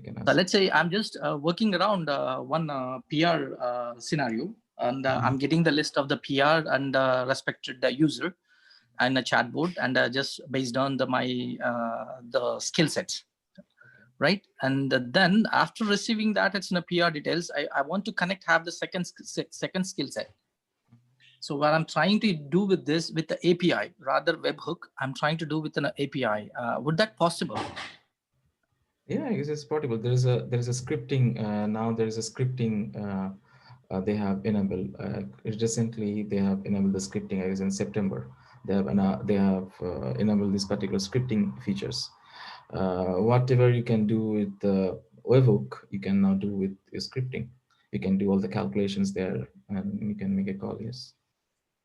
Speaker 1: can
Speaker 3: so
Speaker 1: ask.
Speaker 3: let's say I'm just working around one PR scenario, and I'm getting the list of the PR and respected user and a chatbot, and just based on the skill sets, right? And then after receiving that, it's in a PR details. I want to have the second skill set. So what I'm trying to do with this, with the API rather webhook, I'm trying to do with an API. Would that possible?
Speaker 1: Yeah, I guess it's possible. There is a scripting now. There is a scripting they have enabled. Recently, they have enabled the scripting. I guess in September, they have enabled this particular scripting features. Whatever you can do with the webhook, you can now do with your scripting. You can do all the calculations there, and you can make a call. Yes.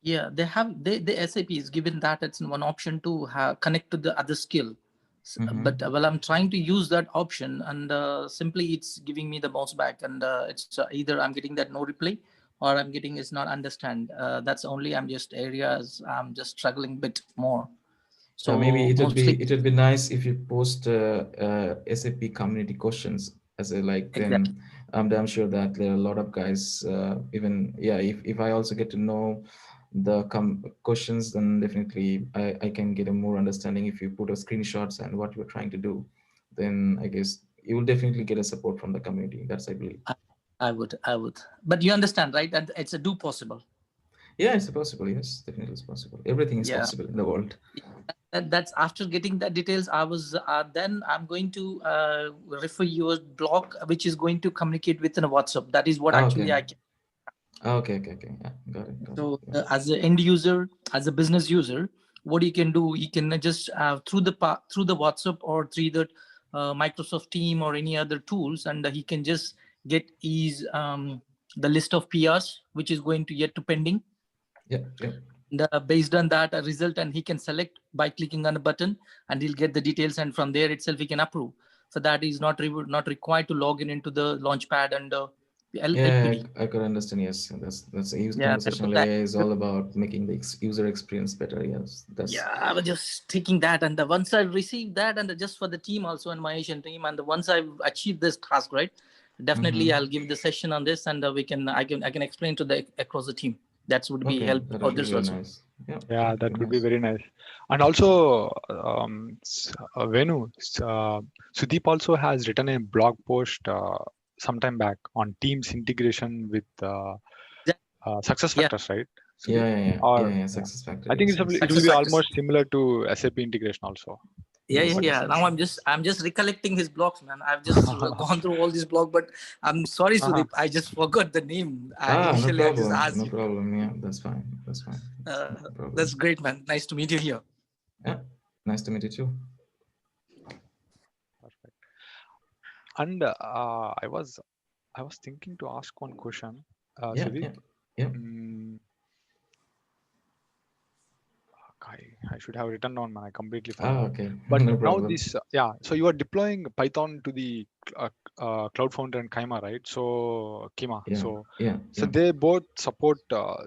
Speaker 3: Yeah, the SAP is given that it's one option to connect to the other skill. But well, I'm trying to use that option, and simply it's giving me the bounce back, and it's either I'm getting that no reply, or I'm getting is not understand. That's only I'm just areas I'm just struggling a bit more. So
Speaker 1: Maybe
Speaker 3: mostly
Speaker 1: it would be nice if you post SAP community questions as a like.
Speaker 3: exactly.
Speaker 1: Then I'm sure that there are a lot of guys. Even yeah, if I also get to know the questions, then definitely I can get a more understanding. If you put a screenshots and what you're trying to do, then I guess you will definitely get a support from the community. That's I believe.
Speaker 3: I would, but you understand, right? That it's a do possible.
Speaker 1: Yeah, it's possible. Yes, definitely it's possible. Everything is
Speaker 3: Yeah.
Speaker 1: possible in the world.
Speaker 3: That's after getting that details. I was then I'm going to refer your blog, which is going to communicate within a WhatsApp. That is what actually
Speaker 1: Okay.
Speaker 3: I can.
Speaker 1: Okay. Yeah, got it.
Speaker 3: So
Speaker 1: Yeah.
Speaker 3: as an end user, as a business user, what you can do, you can just through the WhatsApp or through the Microsoft Team or any other tools, and he can just get his the list of PRs which is going to yet to pending.
Speaker 1: Yeah.
Speaker 3: Based on that result, and he can select by clicking on a button, and he'll get the details, and from there itself he can approve. So that is not required to log in into the launchpad and
Speaker 1: Yeah,
Speaker 3: LPD.
Speaker 1: I could understand. Yes, that's a use
Speaker 3: Yeah,
Speaker 1: conversational AI is all about making the user experience better. Yes, that's.
Speaker 3: yeah, I was just taking that, and once I received that, and just for the team also and my Asian team, and once I've achieved this task, right, definitely I'll give the session on this, and I can explain to the across the team. That would be
Speaker 1: Okay,
Speaker 3: help
Speaker 1: that would be
Speaker 3: others
Speaker 1: really
Speaker 3: also.
Speaker 1: nice.
Speaker 2: Yeah, that
Speaker 1: very
Speaker 2: would be
Speaker 1: nice.
Speaker 2: very nice. And also, Venu, Sudeep also has written a blog post sometime back on Teams integration with success
Speaker 3: Yeah,
Speaker 2: factors, right? Sudeep?
Speaker 1: Yeah. Success factor.
Speaker 2: I think
Speaker 1: Yes, yes.
Speaker 2: it will
Speaker 3: success
Speaker 2: be
Speaker 3: factors.
Speaker 2: almost similar to SAP integration also.
Speaker 1: Yes,
Speaker 2: What do you
Speaker 3: Yeah.
Speaker 2: say?
Speaker 3: Now I'm just recollecting his blogs, man. I've just gone through all these blogs, but I'm sorry,
Speaker 2: Uh-huh.
Speaker 3: Sudip. I just forgot the name.
Speaker 1: No
Speaker 3: Initially, I just
Speaker 1: problem.
Speaker 3: asked
Speaker 1: No
Speaker 3: you.
Speaker 1: problem. Yeah, that's fine. That's fine.
Speaker 3: Uh,
Speaker 1: No problem.
Speaker 3: that's great, man. Nice to meet you here.
Speaker 1: Yeah, nice to meet you too.
Speaker 2: Perfect. And I was thinking to ask one question, Sudeep.
Speaker 1: Yeah.
Speaker 2: I should have written down, man. I completely forgot.
Speaker 1: Okay.
Speaker 2: But
Speaker 1: No
Speaker 2: now
Speaker 1: problem.
Speaker 2: this, So you are deploying Python to the Cloud Foundry and Kima, right? So Kima.
Speaker 1: Yeah.
Speaker 2: So they both support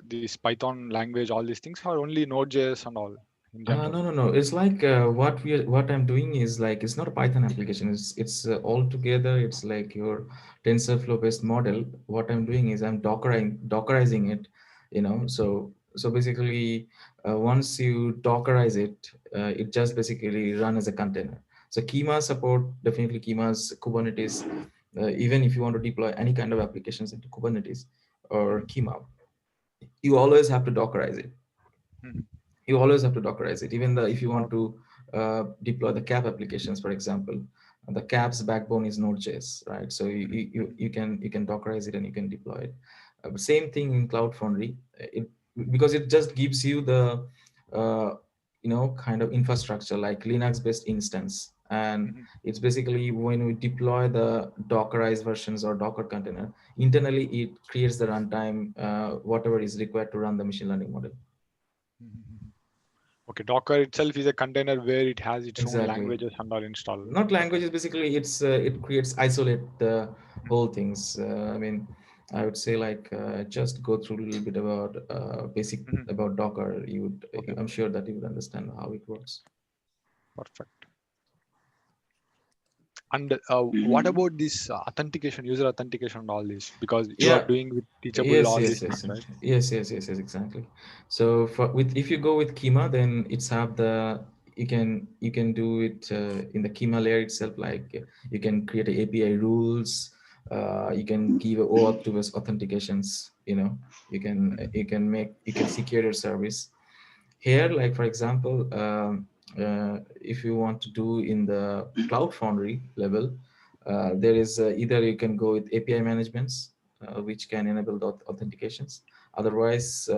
Speaker 2: this Python language, all these things, or only Node.js and all in general?
Speaker 1: No. It's like what I'm doing is like it's not a Python application. It's all together. It's like your TensorFlow based model. What I'm doing is I'm dockerizing it. So basically, once you dockerize it, it just basically run as a container. So Kima support definitely Kima's Kubernetes. Even if you want to deploy any kind of applications into Kubernetes or Kima, you always have to dockerize it. You always have to dockerize it. Even if you want to deploy the CAP applications, for example, the CAP's backbone is Node.js, right? So you can dockerize it and you can deploy it. Same thing in Cloud Foundry, because it just gives you the kind of infrastructure like Linux-based instance, and it's basically when we deploy the Dockerized versions or Docker container internally, it creates the runtime, whatever is required to run the machine learning model.
Speaker 2: Okay, Docker itself is a container where it has its own
Speaker 1: Exactly.
Speaker 2: languages and all installed.
Speaker 1: Not
Speaker 2: Okay.
Speaker 1: languages, basically it creates isolate the whole things. I mean, I would say like just go through a little bit about basic
Speaker 2: Mhm.
Speaker 1: about Docker. You would,
Speaker 2: Okay,
Speaker 1: I'm sure that you would understand how it works.
Speaker 2: perfect. And what
Speaker 5: Mhm.
Speaker 2: about this authentication, user authentication and all this? Because you are
Speaker 1: Yeah.
Speaker 2: doing with Teachable
Speaker 1: Yes,
Speaker 2: all
Speaker 1: yes,
Speaker 2: these
Speaker 1: yes,
Speaker 2: things, right?
Speaker 1: yes, exactly. So for with if you go with Kima, then it's have the you can do it in the Kima layer itself. Like you can create a API rules. You can give a OAuth to us authentications. You know, you can secure your service here. Like for example, if you want to do in the Cloud Foundry level, there is either you can go with API managements, which can enable the authentications. Otherwise,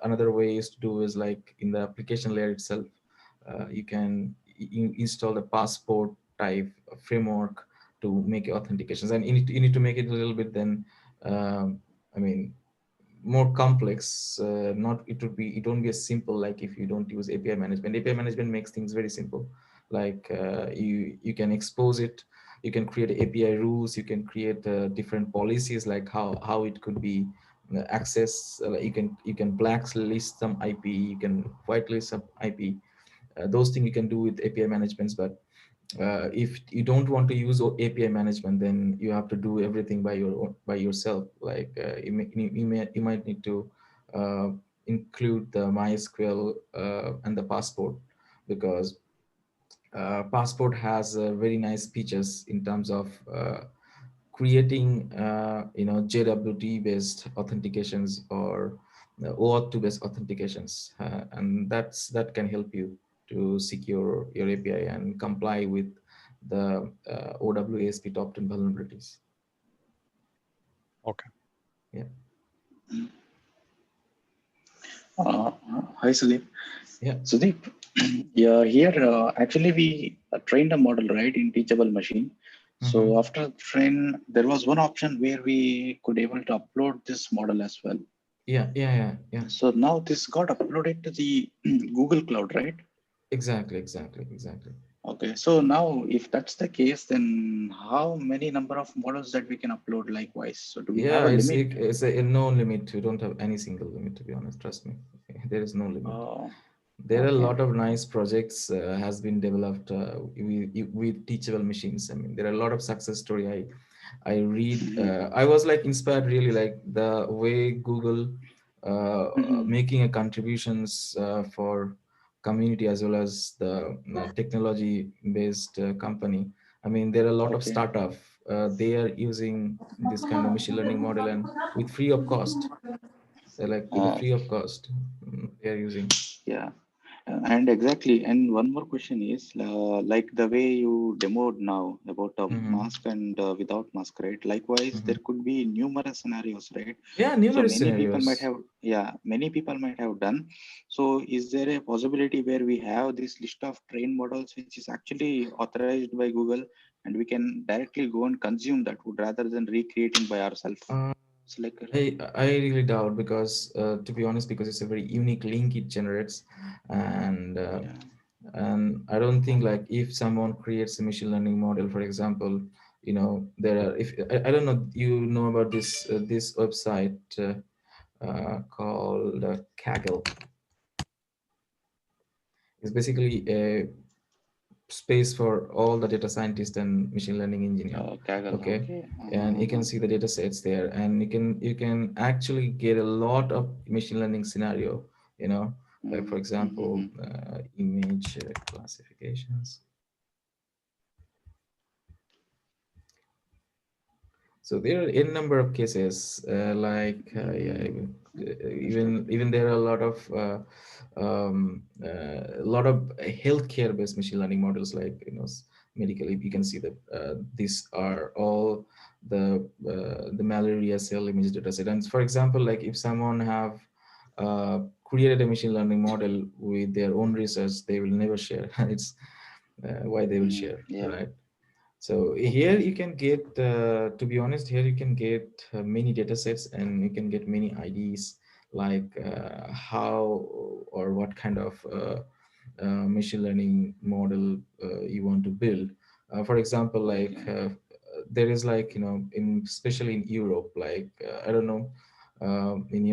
Speaker 1: another way is to do is like in the application layer itself, you can install the passport type framework to make authentications, and you need to make it a little bit then. I mean, more complex. Not it won't be as simple like if you don't use API management. API management makes things very simple. Like you can expose it, you can create API rules, you can create different policies, like how it could be access. You can blacklist some IP, you can whitelist some IP. Those things you can do with API managements. But if you don't want to use API management, then you have to do everything by yourself. Like you might need to uh, include the MySQL and the passport, because passport has very nice features in terms of creating JWT based authentications or OAuth based authentications, and that can help you to secure your API and comply with the OWASP top 10 vulnerabilities.
Speaker 2: Okay.
Speaker 1: Yeah,
Speaker 5: Hi, Sudip.
Speaker 1: yeah.
Speaker 5: Sudip, yeah, here actually we trained a model, right, in Teachable Machine. So
Speaker 1: Hmm.
Speaker 5: after train, there was one option where we could able to upload this model as well.
Speaker 1: Yeah.
Speaker 5: So now this got uploaded to the Google Cloud, right?
Speaker 1: Exactly.
Speaker 5: Okay, so now if that's the case, then how many number of models that we can upload likewise? So do we have
Speaker 1: Yeah,
Speaker 5: a limit?
Speaker 1: it's a no limit. You don't have any single limit, to be honest. Trust me, there is no limit.
Speaker 5: Oh,
Speaker 1: There are a
Speaker 5: okay.
Speaker 1: lot of nice projects has been developed with teachable machines. I mean, there are a lot of success story. I read.
Speaker 5: Mhm.
Speaker 1: I was like inspired really, like the way Google
Speaker 5: Mhm.
Speaker 1: making a contributions for community as well as the technology based company. I mean, there are a lot of
Speaker 5: Okay.
Speaker 1: startup. They are using this kind of machine learning model and with free of cost. Like with the
Speaker 5: Uh,
Speaker 1: free of cost, they are using.
Speaker 5: yeah. And exactly. And one more question is like the way you demoed now about a
Speaker 1: Hmm.
Speaker 5: mask and without mask, right? Likewise,
Speaker 1: Hmm.
Speaker 5: there could be numerous scenarios, right?
Speaker 1: Yeah,
Speaker 5: So
Speaker 1: numerous
Speaker 5: many people might
Speaker 1: scenarios.
Speaker 5: have, yeah, many people might have done. So is there a possibility where we have this list of trained models which is actually authorized by Google and we can directly go and consume that would rather than recreating by ourselves?
Speaker 1: Uh,
Speaker 5: It's like,
Speaker 1: I really doubt, because to be honest, because it's a very unique link it generates, and
Speaker 5: yeah.
Speaker 1: I don't think like if someone creates a machine learning model, for example, there are, if I don't know, you know about this website called Kaggle. It's basically a space for all the data scientists and machine learning engineer.
Speaker 5: Kaggle,
Speaker 1: Okay,
Speaker 5: okay.
Speaker 1: and you can see the data sets there, and you can actually get a lot of machine learning scenario, like for example, image classifications. So there are a number of cases, yeah, even there are a lot of healthcare based machine learning models, like medical. You can see that these are all the malaria cell image data set. And for example, like if someone have created a machine learning model with their own research, they will never share. It's why they will share,
Speaker 5: Yeah.
Speaker 1: right? So here you can get, to be honest, here you can get many data sets, and you can get many IDs, like how or what kind of machine learning model you want to build. For example, like there is like, especially in Europe, like I don't know, in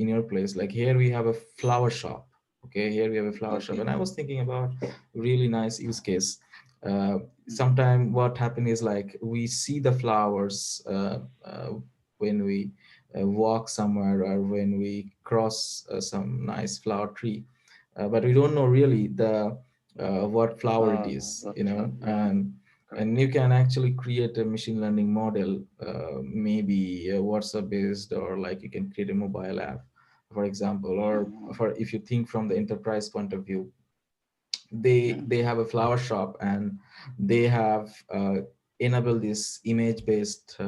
Speaker 1: your place, like here we have a flower shop. Okay, here we have a flower shop, and I was thinking about really nice use case. Sometime what happened is like we see the flowers when we walk somewhere or when we cross some nice flower tree, but we don't know really the what flower it is, and you can actually create a machine learning model, maybe WhatsApp based, or like you can create a mobile app, for example, or for if you think from the enterprise point of view, they have a flower shop and they have enabled this image based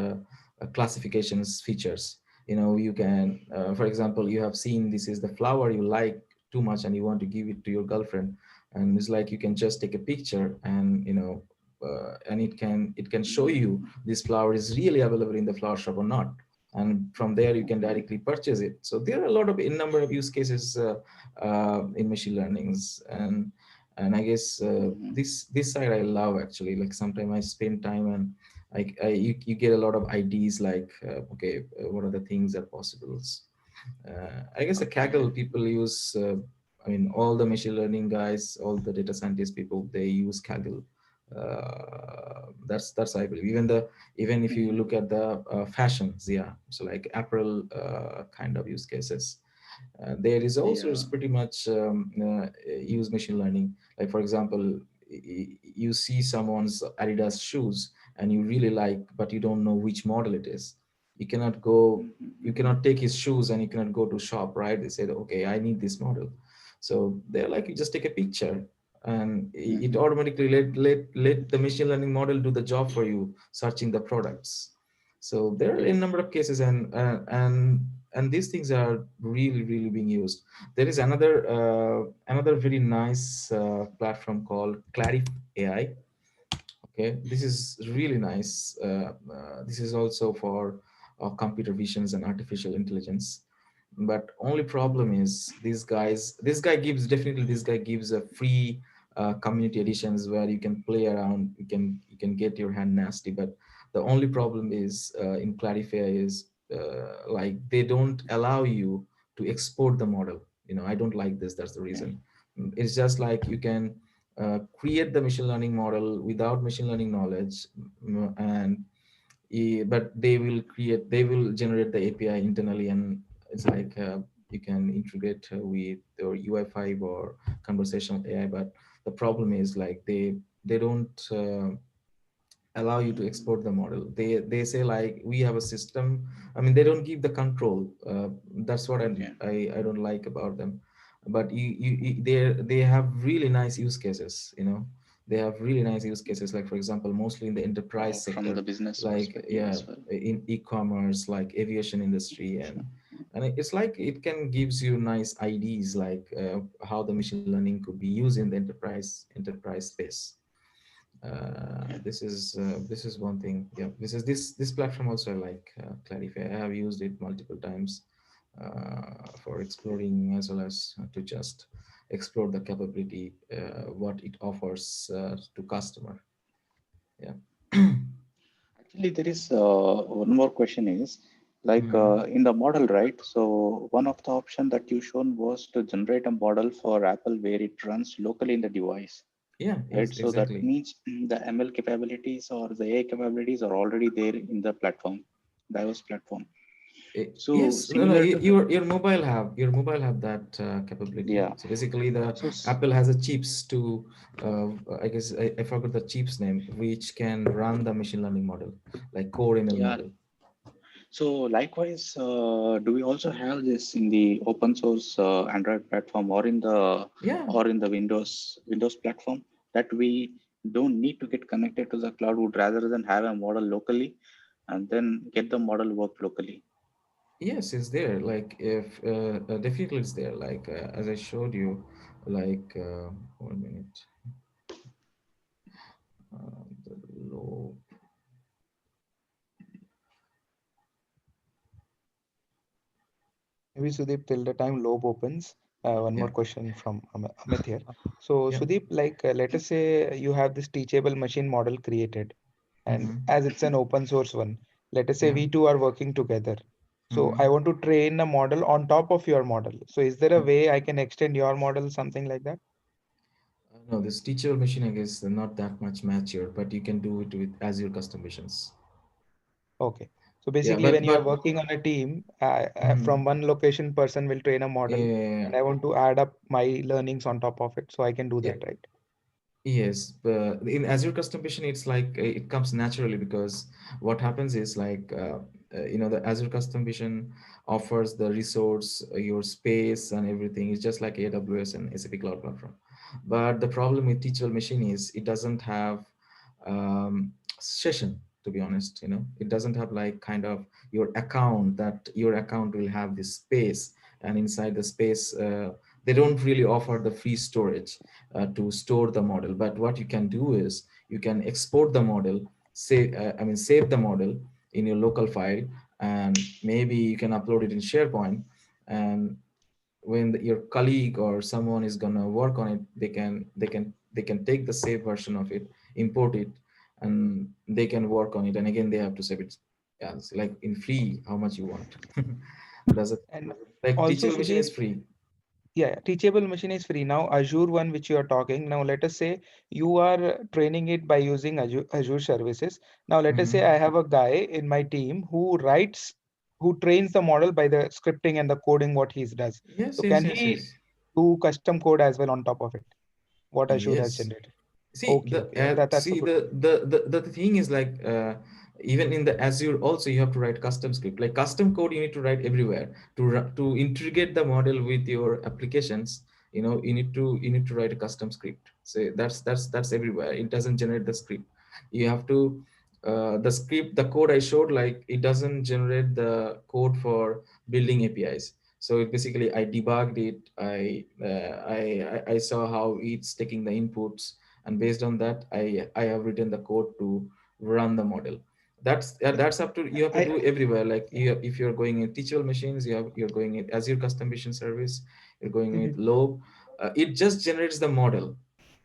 Speaker 1: classifications features. You can for example, you have seen this is the flower you like too much and you want to give it to your girlfriend, and it's like you can just take a picture and and it can show you this flower is really available in the flower shop or not, and from there you can directly purchase it. So there are a lot of in number of use cases in machine learnings, and I guess this side I love actually. Like sometimes I spend time and you get a lot of ideas like okay, what are the things that are possibles. I guess the Kaggle people use. I mean, all the machine learning guys, all the data scientist people, they use Kaggle. That's I believe. Even if you look at the fashions, yeah. So like apparel kind of use cases. There is also is pretty much use machine learning. Like for example, you see someone's Adidas shoes and you really like, but you don't know which model it is. You cannot go, you cannot take his shoes and you cannot go to shop, right? They said, okay, I need this model. So they're like, you just take a picture and it automatically let the machine learning model do the job for you, searching the products. So there are a number of cases, and these things are really being used. There is another very nice platform called Clarif AI. Okay, this is really nice. This is also for computer visions and artificial intelligence. But only problem is this guy gives a free community editions where you can play around, you can get your hand nasty. But the only problem is in Clarify is like they don't allow you to export the model. I don't like this. That's the reason. It's just like you can create the machine learning model without machine learning knowledge, and but they will generate the API internally, and it's like you can integrate with your UI5 or conversational AI. But the problem is like they don't allow you to export the model. They say like we have a system. I mean, they don't give the control. That's what I don't like about them. But they have really nice use cases. They have really nice use cases. Like for example, mostly in the enterprise
Speaker 5: from the
Speaker 1: sector,
Speaker 5: business
Speaker 1: like
Speaker 5: perspective
Speaker 1: yeah,
Speaker 5: as well.
Speaker 1: in e-commerce, like aviation industry, and it's like it can gives you nice ideas like how the machine learning could be used in the enterprise space. This is one thing. Yeah, this platform also I like Clarify. I have used it multiple times for exploring as well as to just explore the capability what it offers to customer. Yeah.
Speaker 5: Actually, there is one more question is like
Speaker 1: Mhm.
Speaker 5: in the model, right? So one of the option that you shown was to generate a model for Apple where it runs locally in the device,
Speaker 1: Yeah,
Speaker 5: right? So that
Speaker 1: exactly.
Speaker 5: means the ML capabilities or the AI capabilities are already there in the platform, the iOS platform. So
Speaker 1: Yes, no, no.
Speaker 5: similar to the,
Speaker 1: Your mobile have that capability.
Speaker 5: yeah.
Speaker 1: So basically, the
Speaker 5: So
Speaker 1: Apple has a chips to, I guess I forgot the chips name, which can run the machine learning model, like core ML
Speaker 5: yeah.
Speaker 1: model.
Speaker 5: So likewise, do we also have this in the open source Android platform
Speaker 1: Yeah.
Speaker 5: or in the Windows platform that we don't need to get connected to the cloud, would rather than have a model locally and then get the model work locally?
Speaker 1: Yes, it's there. Like if definitely it's there. Like as I showed you, like 1 minute. The low.
Speaker 4: Maybe Sudip, till the time Lobe opens. One
Speaker 1: Yeah.
Speaker 4: more question from Amit here. So
Speaker 1: Yeah.
Speaker 4: Sudeep, like let us say you have this teachable machine model created, and
Speaker 1: Mm-hmm.
Speaker 4: as it's an open source one, let us say
Speaker 1: Yeah.
Speaker 4: we two are working together. So
Speaker 1: Mm-hmm.
Speaker 4: I want to train a model on top of your model. So is there a way I can extend your model, something like that?
Speaker 1: No, this teachable machine, I guess, not that much mature, but you can do it with Azure custom missions.
Speaker 4: Okay. So
Speaker 1: Yeah,
Speaker 4: basically, when
Speaker 1: but
Speaker 4: you are
Speaker 1: but
Speaker 4: working on a team,
Speaker 1: mhm.
Speaker 4: from one location, person will train a model,
Speaker 1: Yeah,
Speaker 4: and I want to add up my learnings on top of it. So I can do
Speaker 1: yeah,
Speaker 4: that, right?
Speaker 1: yes. But in Azure custom mission, it's like it comes naturally because what happens is like the Azure custom vision offers the resource, your space, and everything. It's just like AWS and SAP Cloud Platform. But the problem with teachable machine is it doesn't have session. To be honest, it doesn't have like kind of your account will have this space, and inside the space, they don't really offer the free storage to store the model. But what you can do is you can export the model, save the model in your local file, and maybe you can upload it in SharePoint. And when your colleague or someone is gonna work on it, they can take the save version of it, import it, and they can work on it. And again, they have to save it. Yeah, it's like in free, how much you want. Does it
Speaker 4: And
Speaker 1: like
Speaker 4: also,
Speaker 1: teachable machine
Speaker 4: Sudeep,
Speaker 1: is free?
Speaker 4: yeah, teachable machine is free. Now, Azure one, which you are talking, now let us say you are training it by using Azure services. Now, let us say
Speaker 1: Hmm.
Speaker 4: I have a guy in my team who trains the model by the scripting and the coding what he does.
Speaker 1: Yes,
Speaker 4: So
Speaker 1: yes,
Speaker 4: can
Speaker 1: yes,
Speaker 4: he
Speaker 1: yes.
Speaker 4: do custom code as well on top of it? What Azure has
Speaker 1: Yes.
Speaker 4: generated.
Speaker 1: See
Speaker 4: Okay, okay, yeah, that's a good one.
Speaker 1: the thing is like even in the Azure also you have to write custom script, like custom code you need to write everywhere to integrate the model with your applications. You need to write a custom script. So that's everywhere. It doesn't generate the script. You have to the code I showed, like it doesn't generate the code for building APIs. So it basically I debugged it. I saw how it's taking the inputs, and based on that I have written the code to run the model. That's up to you have to
Speaker 4: I
Speaker 1: do everywhere. Like
Speaker 4: yeah.
Speaker 1: if you're going in teachable machines, you're going in Azure custom mission service, you're going with
Speaker 4: Mhm.
Speaker 1: low. It just generates the model.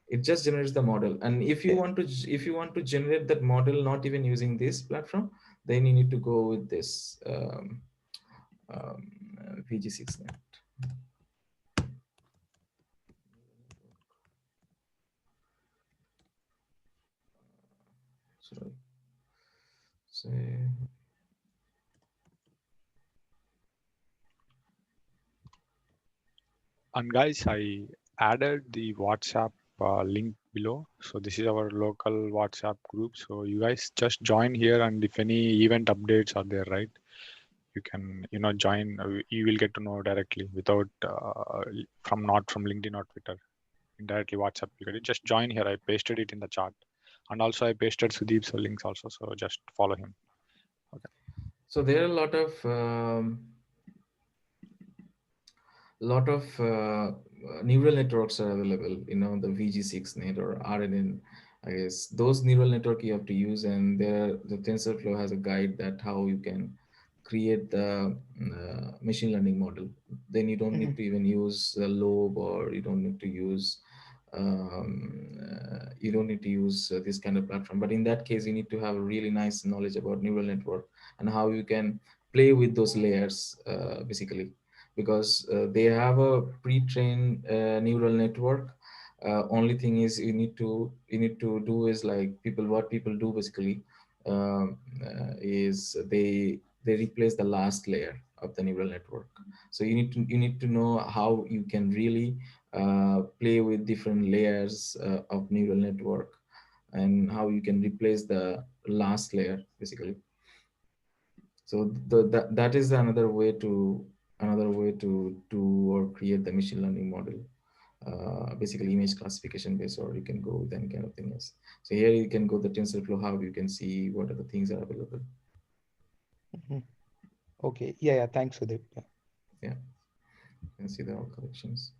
Speaker 1: It just generates the model. And if you
Speaker 4: Yeah.
Speaker 1: want to generate that model not even using this platform, then you need to go with this VG6 net. So say
Speaker 2: And guys, I added the WhatsApp link below. So this is our local WhatsApp group. So you guys just join here, and if any event updates are there, right, you can join. You will get to know directly without not from LinkedIn or Twitter. Indirectly WhatsApp you get it. Just join here. I pasted it in the chat, and also I pasted Sudeep's links also. So just follow him. Okay.
Speaker 1: so there are a lot of neural networks are available, the VG6 net or RNN. I guess those neural network you have to use, and there the TensorFlow has a guide that how you can create the machine learning model. Then you don't need
Speaker 4: Mhm.
Speaker 1: to even use a lobe, or you don't need to use this kind of platform. But in that case, you need to have a really nice knowledge about neural network and how you can play with those layers, basically, because they have a pre-trained neural network. Only thing is you need to do is like what people do basically is they replace the last layer of the neural network. So you need to know how you can really play with different layers of neural network, and how you can replace the last layer basically. So that is another way to do or create the machine learning model, basically image classification based, or you can go with any kind of thing else. So here you can go the TensorFlow hub, you can see what are the things that are available.
Speaker 4: Mhm. Okay. Yeah, yeah. Thanks, Sudeep. Yeah.
Speaker 1: Yeah, you can see the all collections.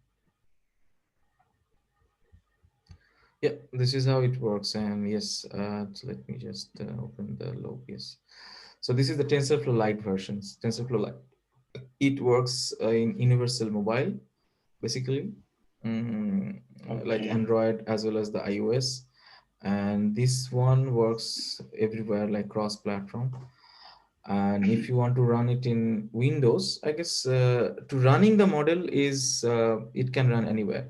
Speaker 1: Yeah, this is how it works. And yes, let me just open the log. Yes, so this is the TensorFlow Lite versions. TensorFlow Lite, it works in universal mobile, basically, like
Speaker 5: Okay.
Speaker 1: Android as well as the iOS. And this one works everywhere, like cross-platform. And if you want to run it in Windows, I guess to running the model is it can run anywhere.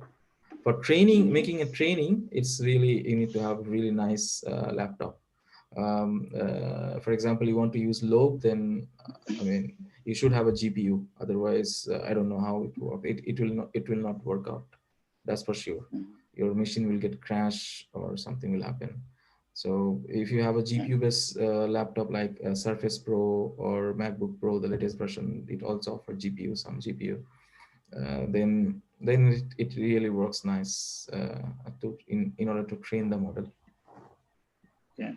Speaker 1: For training, making a training, it's really, you need to have a really nice laptop. For example, you want to use Lobe, then I mean, you should have a GPU. Otherwise, I don't know how it works. It will not work out. That's for sure. Your machine will get crash or something will happen. So if you have a GPU based laptop like Surface Pro or MacBook Pro, the latest version, it also offers GPU, some GPU. Then it really works nice in order to train the model.
Speaker 5: Yeah.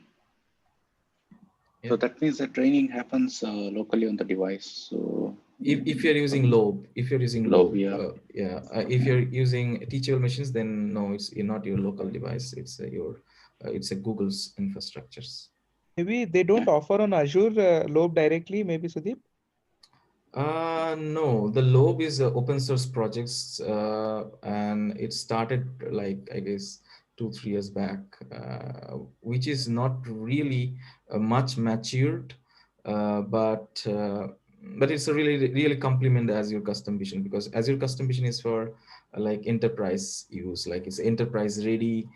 Speaker 1: Yeah.
Speaker 5: So that means the training happens locally on the device. So
Speaker 1: If you're using Lobe,
Speaker 5: Lobe, yeah.
Speaker 1: Yeah. If you're using Teachable Machines, then no, it's not your local device. It's it's a Google's infrastructures.
Speaker 4: Maybe they don't
Speaker 5: Yeah.
Speaker 4: offer on Azure Lobe directly, maybe Sudeep?
Speaker 1: No, the Lobe is open source projects, and it started like I guess 2 3 years back, which is not really much matured, but it's a really complement Azure Custom Vision, because Azure Custom Vision is for like enterprise use, like it's enterprise ready,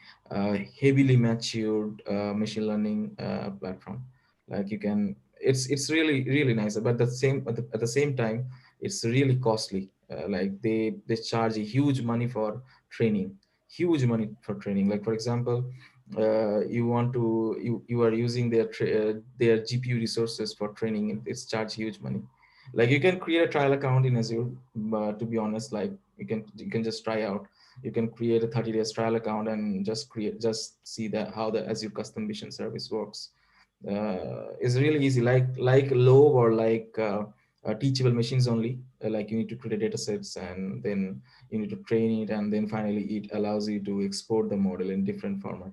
Speaker 1: heavily matured machine learning platform. Like you can, it's really nice, but at the same time it's really costly. Like they charge a huge money for training, huge money for training. Like for example, you want to you are using their GPU resources for training, it's charged huge money. Like you can create a trial account in Azure, but to be honest, like you can just try out. You can create a 30 days trial account and just see that how the Azure Custom Vision service works. Is really easy, like Lobe or like Teachable Machines only. Like you need to create data sets and then you need to train it, and then finally it allows you to export the model in different format.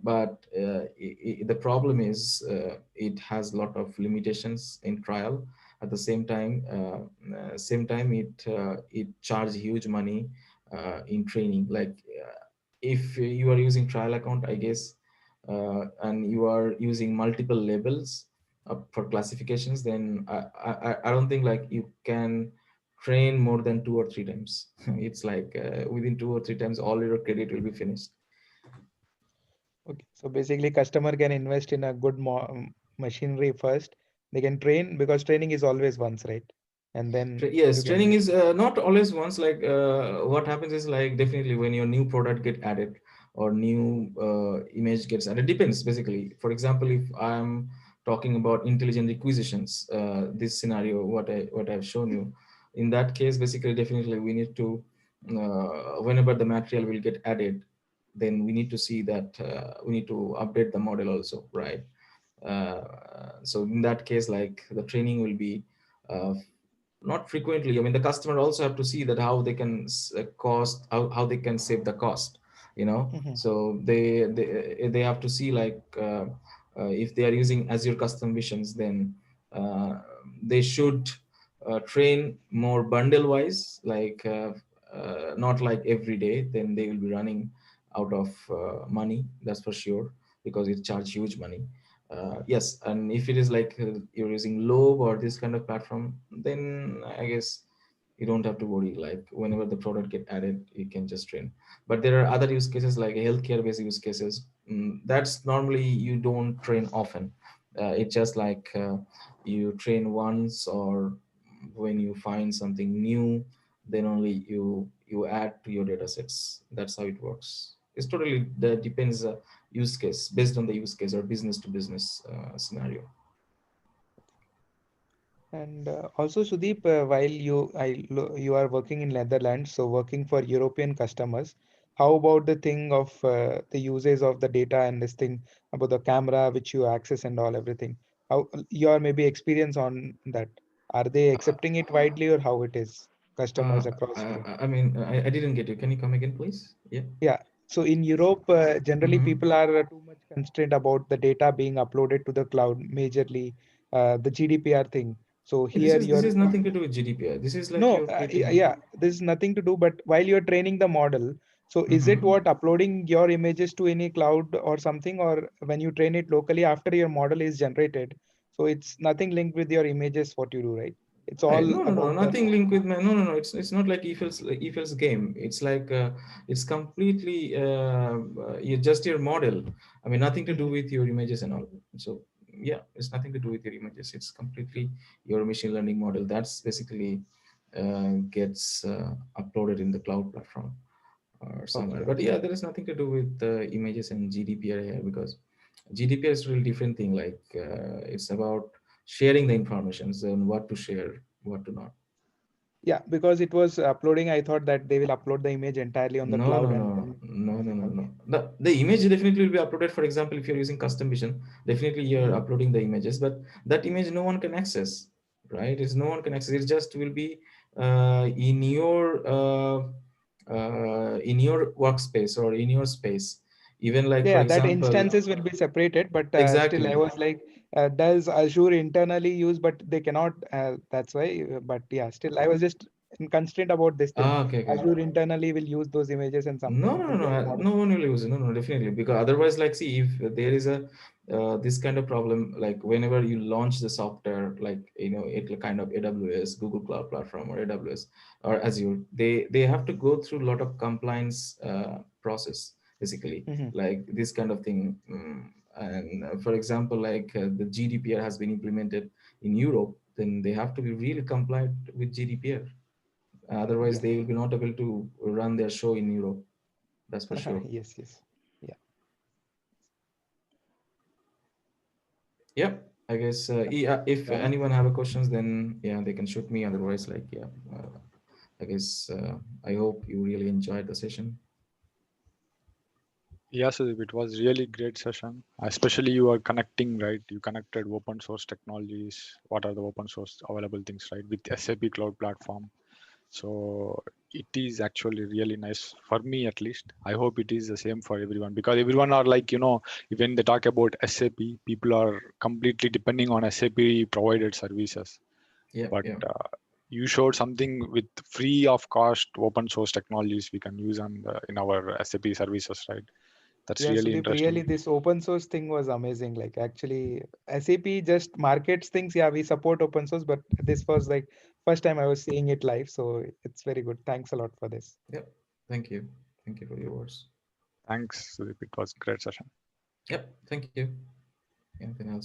Speaker 1: But the problem is it has a lot of limitations in trial. At the same time it charges huge money in training. Like if you are using trial account, I guess, and you are using multiple labels for classifications, then I don't think like you can train more than 2 or 3 times. It's like within 2 or 3 times all your credit will be finished.
Speaker 4: Okay, so basically customer can invest in a good machinery first. They can train because training is always once, right? And then you
Speaker 1: Yes,
Speaker 4: can
Speaker 1: training
Speaker 4: use.
Speaker 1: is not always once. Like what happens is like definitely when your new product get added or new image gets added, depends basically. For example, if I'm talking about intelligent requisitions, this scenario, what I've shown you, in that case, basically definitely we need to whenever the material will get added, then we need to see that we need to update the model also, right? So in that case, like the training will be uh, not frequently. I mean, the customer also have to see that how they can cost, how they can save the cost, you know.
Speaker 4: Mhm.
Speaker 1: So they have to see like if they are using Azure Custom Visions, then uh, they should train more bundle wise, like not like every day, then they will be running out of money, that's for sure, because it charge huge money. Yes, and if it is like you're using Lobe or this kind of platform, then I guess you don't have to worry. Like whenever the product get added, you can just train. But there are other use cases like healthcare based use cases. That's normally you don't train often. It's just like you train once, or when you find something new, then only you add to your data sets. That's how it works. It's totally that depends use case, based on the use case or business to business scenario.
Speaker 4: And also, Sudeep, while you are working in Netherlands, so working for European customers, how about the thing of the uses of the data and this thing about the camera which you access and all everything? How your maybe experience on that? Are they accepting it widely or how it is?
Speaker 1: Uh,
Speaker 4: Customers across Europe.
Speaker 1: I didn't get you. Can you come again, please? Yeah.
Speaker 4: Yeah. So in Europe, generally
Speaker 1: Mm-hmm.
Speaker 4: people are too much constrained about the data being uploaded to the cloud, majorly the GDPR thing. So
Speaker 1: This
Speaker 4: here
Speaker 1: is this
Speaker 4: you're
Speaker 1: is nothing to do with GDPR. This is like
Speaker 4: no,
Speaker 1: you're creating.
Speaker 4: yeah, this is nothing to do. But while you're training the model, so is it
Speaker 1: Mhm.
Speaker 4: what uploading your images to any cloud or something, or when you train it locally after your model is generated? So it's nothing linked with your images, what you do, right? It's
Speaker 1: Right.
Speaker 4: all
Speaker 1: No, no, no,
Speaker 4: about the
Speaker 1: nothing linked with my. No, no, no. It's not like Evil's game. It's like it's completely just your model. I mean, nothing to do
Speaker 4: Mhm.
Speaker 1: with your images and all. So yeah, it's nothing to do with your images. It's completely your machine learning model. That's basically gets uploaded in the cloud platform or
Speaker 4: Okay,
Speaker 1: somewhere. But
Speaker 4: okay.
Speaker 1: yeah, there is nothing to do with images and GDPR here because GDPR is a really different thing. Like it's about sharing the information and what to share, what to not.
Speaker 4: Yeah, because it was uploading, I thought that they will upload the image entirely on the
Speaker 1: No,
Speaker 4: cloud
Speaker 1: no,
Speaker 4: and
Speaker 1: no,
Speaker 4: then
Speaker 1: no, no, no,
Speaker 4: okay.
Speaker 1: no. The image definitely will be uploaded. For example, if you're using custom vision, definitely you're
Speaker 4: Mhm.
Speaker 1: uploading the images, but that image no one can access, right? It's no one can access. It just will be in your workspace or in your space. Even like for
Speaker 4: Yeah, that
Speaker 1: example,
Speaker 4: instances will be separated, but still I
Speaker 1: exactly.
Speaker 4: was like, does Azure internally use, but they cannot, that's why, but yeah, still I was just constrained about this thing.
Speaker 1: Ah, okay, okay.
Speaker 4: Azure internally will use those images and
Speaker 1: No,
Speaker 4: something
Speaker 1: no, no,
Speaker 4: in their
Speaker 1: no.
Speaker 4: model.
Speaker 1: No one will use it. No, no, definitely. Because otherwise, like, see, if there is a this kind of problem, like whenever you launch the software, like it kind of AWS, Google Cloud Platform, or AWS or Azure, they have to go through a lot of compliance process, basically,
Speaker 4: Mhm.
Speaker 1: like this kind of thing. And for example, like the GDPR has been implemented in Europe, then they have to be really compliant with GDPR. Otherwise,
Speaker 4: Yeah.
Speaker 1: they will be not able to run their show in Europe. That's for sure.
Speaker 4: Yes, yes. Yeah.
Speaker 1: Yep. I guess yeah, if
Speaker 2: Yeah.
Speaker 1: anyone have a questions, then yeah, they can shoot me. Otherwise, like yeah, I guess I hope you really enjoyed the session.
Speaker 2: Yes, it was really great session. Especially you are connecting, right? You connected open source technologies. What are the open source available things, right? With SAP Cloud Platform. So it is actually really nice for me, at least. I hope it is the same for everyone because everyone are like, when they talk about SAP, people are completely depending on SAP provided services.
Speaker 1: Yeah,
Speaker 2: But
Speaker 1: yeah,
Speaker 2: you showed something with free of cost open source technologies we can use in our SAP services, right? That's
Speaker 4: Yeah,
Speaker 2: really
Speaker 4: Sudeep, really,
Speaker 2: interesting.
Speaker 4: this open source thing was amazing. Like, actually, SAP just markets things. Yeah, we support open source, but this was like first time I was seeing it live. So it's very good. Thanks a lot for this.
Speaker 1: yep. Thank you. Thank you for your words.
Speaker 2: Thanks, Sudip. It was great session.
Speaker 1: Yep. Thank you. Yeah. Then I'll